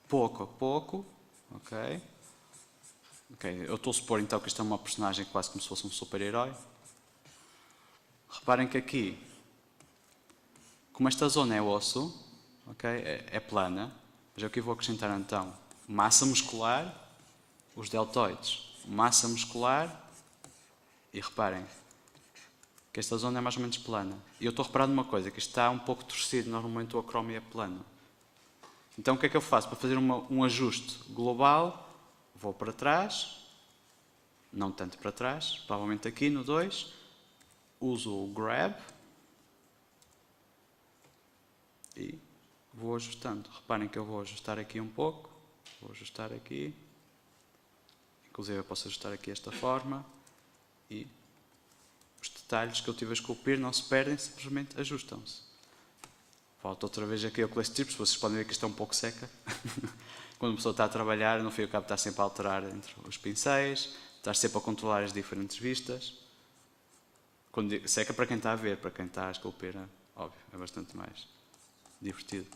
pouco a pouco. Ok. Eu estou a supor então que isto é uma personagem quase como se fosse um super-herói. Reparem que aqui, como esta zona é osso, ok, é plana, mas aqui vou acrescentar então massa muscular, os deltoides, massa muscular, e reparem que esta zona é mais ou menos plana. E eu estou reparando uma coisa, que isto está um pouco torcido, normalmente o acrómio é plano. Então o que é que eu faço? Para fazer um ajuste global, vou para trás, não tanto para trás, provavelmente aqui no 2, uso o grab e vou ajustando. Reparem que eu vou ajustar aqui um pouco, vou ajustar aqui, inclusive eu posso ajustar aqui desta forma e os detalhes que eu tive a esculpir não se perdem, simplesmente ajustam-se. Volto outra vez aqui ao clay strips, vocês podem ver que isto é um pouco seca. Quando a pessoa está a trabalhar, no fim e ao cabo está sempre a alterar entre os pincéis, está sempre a controlar as diferentes vistas. Seca para quem está a ver, para quem está a esculpir, óbvio, é bastante mais divertido.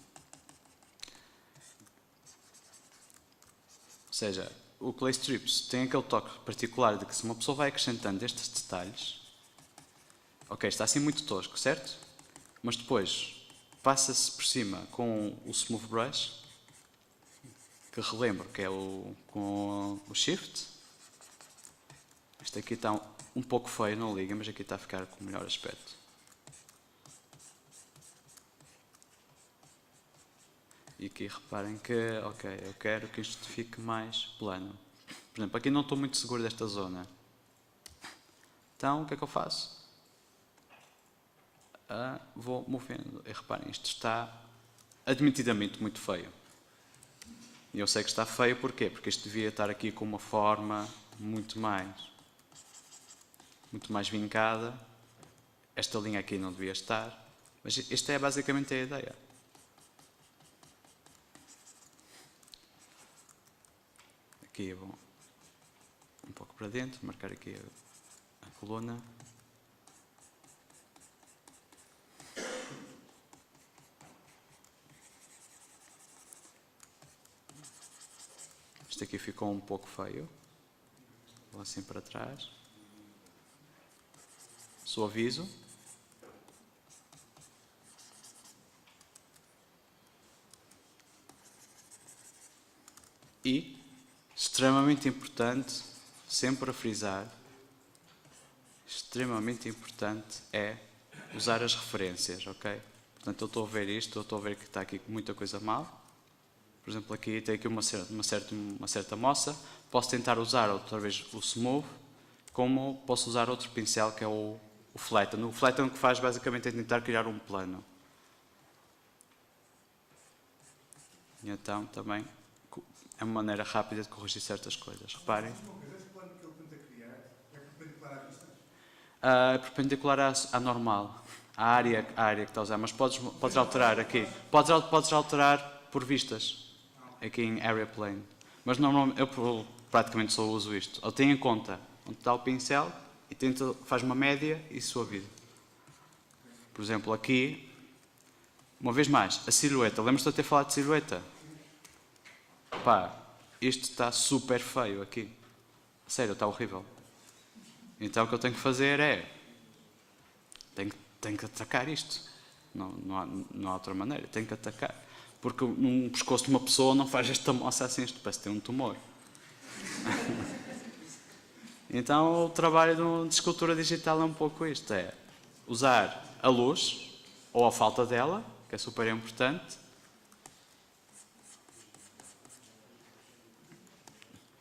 Ou seja, o clay strips tem aquele toque particular de que se uma pessoa vai acrescentando estes detalhes, ok, está assim muito tosco, certo? Mas depois passa-se por cima com o smooth brush, que relembro que é com o shift. Este aqui está um pouco feio, não liga, mas aqui está a ficar com o melhor aspecto. E aqui reparem que, ok, eu quero que isto fique mais plano. Por exemplo, aqui não estou muito seguro desta zona. Então, o que é que eu faço? Vou movendo. E reparem, isto está admitidamente muito feio. E eu sei que está feio porquê? Porque isto devia estar aqui com uma forma muito mais vincada. Esta linha aqui não devia estar. Mas esta é basicamente a ideia. Aqui eu vou um pouco para dentro, marcar aqui a coluna. Este aqui ficou um pouco feio. Vou assim para trás. Suavizo. E, extremamente importante, sempre a frisar, extremamente importante é usar as referências, ok? Portanto, eu estou a ver isto, eu estou a ver que está aqui muita coisa mal. Por exemplo, aqui tem aqui uma certa moça. Posso tentar usar outra vez o Smooth, como posso usar outro pincel que é o Flatten. O Flatten o que faz basicamente é tentar criar um plano. E então também é uma maneira rápida de corrigir certas coisas. Reparem. Esse plano que ele tenta criar é perpendicular à vista? É perpendicular à normal, à área que está a usar, mas podes alterar aqui. Podes alterar por vistas, aqui em Area Plane. Mas normalmente, eu praticamente só uso isto. Ele tem em conta onde está o pincel e faz uma média e suaviza. Por exemplo, aqui, uma vez mais, a silhueta. Lembras-te de eu ter falado de silhueta? Pá, isto está super feio aqui. Sério, está horrível. Então o que eu tenho que fazer é... Tenho que atacar isto. Não há outra maneira. Tenho que atacar. Porque um pescoço de uma pessoa não faz esta moça assim. Isto parece ter um tumor. Então o trabalho de escultura digital é um pouco isto. É usar a luz, ou a falta dela, que é super importante.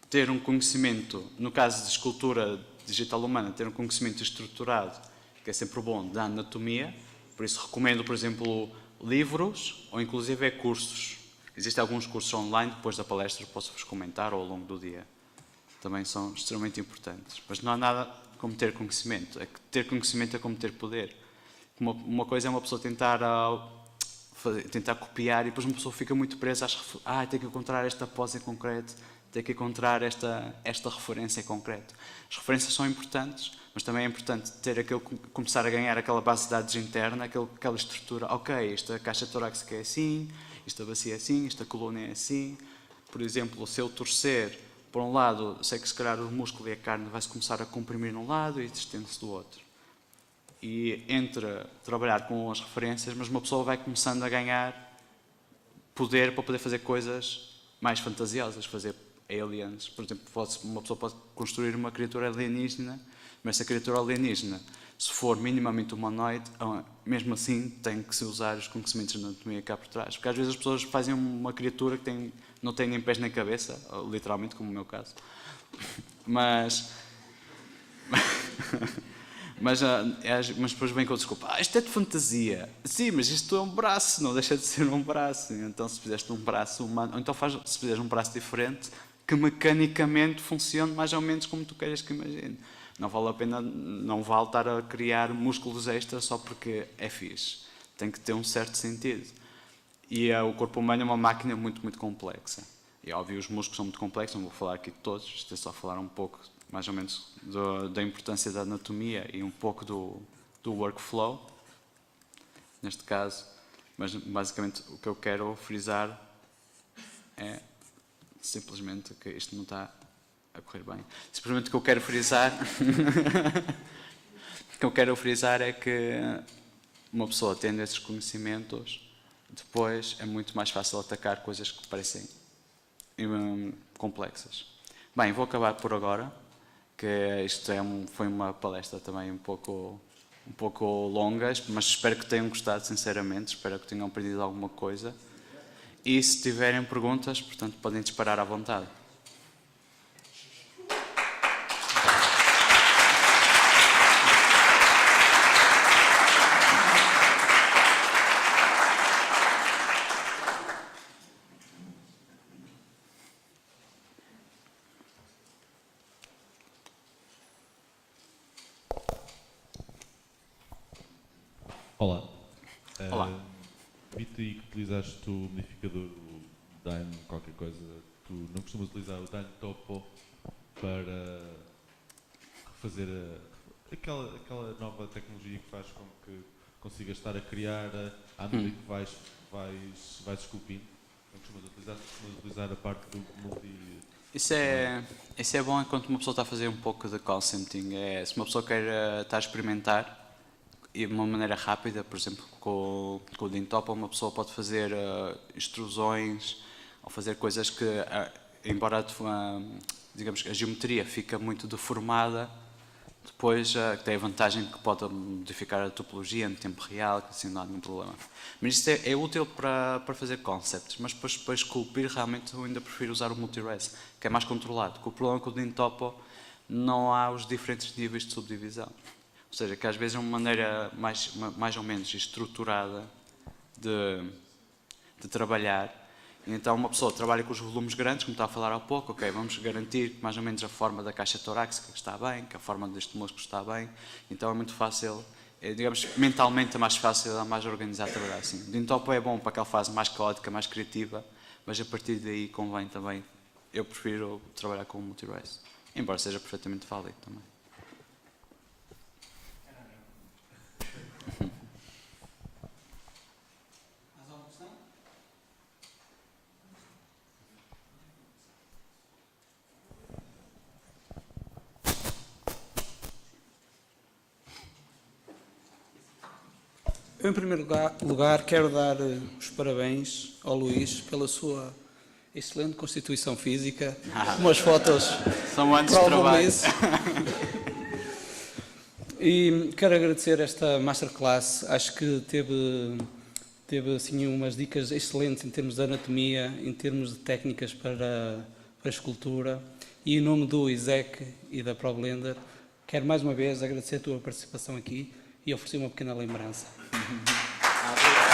Ter um conhecimento, no caso de escultura digital humana, ter um conhecimento estruturado, que é sempre bom, da anatomia. Por isso recomendo, por exemplo, livros ou inclusive cursos. Existem alguns cursos online, depois da palestra posso-vos comentar ou ao longo do dia. Também são extremamente importantes. Mas não há nada como ter conhecimento. É que ter conhecimento é como ter poder. Uma coisa é uma pessoa tentar copiar e depois uma pessoa fica muito presa às tem que encontrar esta pose em concreto, tem que encontrar esta referência em concreto. As referências são importantes, mas também é importante ter começar a ganhar aquela base de dados interna, aquela estrutura. Ok, esta caixa torácica é assim, esta bacia é assim, esta coluna é assim. Por exemplo, se eu torcer por um lado, sei que se calhar o músculo e a carne vai-se começar a comprimir num lado e estende-se do outro. E entre trabalhar com as referências, mas uma pessoa vai começando a ganhar poder para poder fazer coisas mais fantasiosas, fazer aliens. Por exemplo, uma pessoa pode construir uma criatura alienígena, mas essa criatura alienígena, se for minimamente humanoide, mesmo assim tem que se usar os conhecimentos de anatomia cá por trás. Porque às vezes as pessoas fazem uma criatura que não tem nem pés nem cabeça, literalmente, como no meu caso. Mas depois vem com a desculpa. Isto é de fantasia. Sim, mas isto é um braço, não deixa de ser um braço. Então se fizeste um braço humano, ou então se fizeres um braço diferente, que mecanicamente funcione mais ou menos como tu queres que imagine. Não vale a pena, não vale estar a criar músculos extras só porque é fixe. Tem que ter um certo sentido. E o corpo humano é uma máquina muito, muito complexa. E óbvio, os músculos são muito complexos, não vou falar aqui de todos, estou só a falar um pouco, mais ou menos, da importância da anatomia e um pouco do workflow, neste caso. Mas basicamente o que eu quero frisar é simplesmente que isto não está a correr bem. Simplesmente o que eu quero frisar é que uma pessoa tendo esses conhecimentos, depois é muito mais fácil atacar coisas que parecem complexas. Bem, vou acabar por agora, que isto foi uma palestra também um pouco longa, mas espero que tenham gostado sinceramente, espero que tenham aprendido alguma coisa. E se tiverem perguntas, portanto, podem disparar à vontade. Olá. Olá. Vi-te aí que utilizaste o modificador, o Dyn qualquer coisa. Tu não costumas utilizar o Dyn Topo para refazer aquela nova tecnologia que faz com que consigas estar a criar à medida que vais esculpindo? Não costumas utilizar a parte do multi... Isso é bom enquanto uma pessoa está a fazer um pouco de concepting. Se uma pessoa quer estar a experimentar e de uma maneira rápida, por exemplo, com o Dyntopo, uma pessoa pode fazer extrusões ou fazer coisas que embora digamos, a geometria fica muito deformada, depois tem a vantagem que pode modificar a topologia no tempo real, que assim não há nenhum problema. Mas isto é útil para fazer concepts, mas depois para esculpir realmente eu ainda prefiro usar o multi-res, que é mais controlado, porque o problema com o DIN-Topo não há os diferentes níveis de subdivisão. Ou seja, que às vezes é uma maneira mais ou menos estruturada de trabalhar. Então uma pessoa trabalha com os volumes grandes, como estava a falar há pouco, ok, vamos garantir que mais ou menos a forma da caixa torácica está bem, que a forma deste músculo está bem, então é muito fácil, digamos, mentalmente é mais fácil, é mais organizado trabalhar assim. O DIN-Topo é bom para aquela fase mais caótica, mais criativa, mas a partir daí convém também, eu prefiro trabalhar com o multi-res, embora seja perfeitamente válido também. Eu, em primeiro lugar, quero dar os parabéns ao Luís pela sua excelente constituição física. Umas fotos São anos de provam trabalho. isso. E quero agradecer esta masterclass. Acho que teve assim, umas dicas excelentes em termos de anatomia, em termos de técnicas para a escultura. E em nome do ISEC e da ProBlender, quero mais uma vez agradecer a tua participação aqui e oferecer uma pequena lembrança. Obrigado.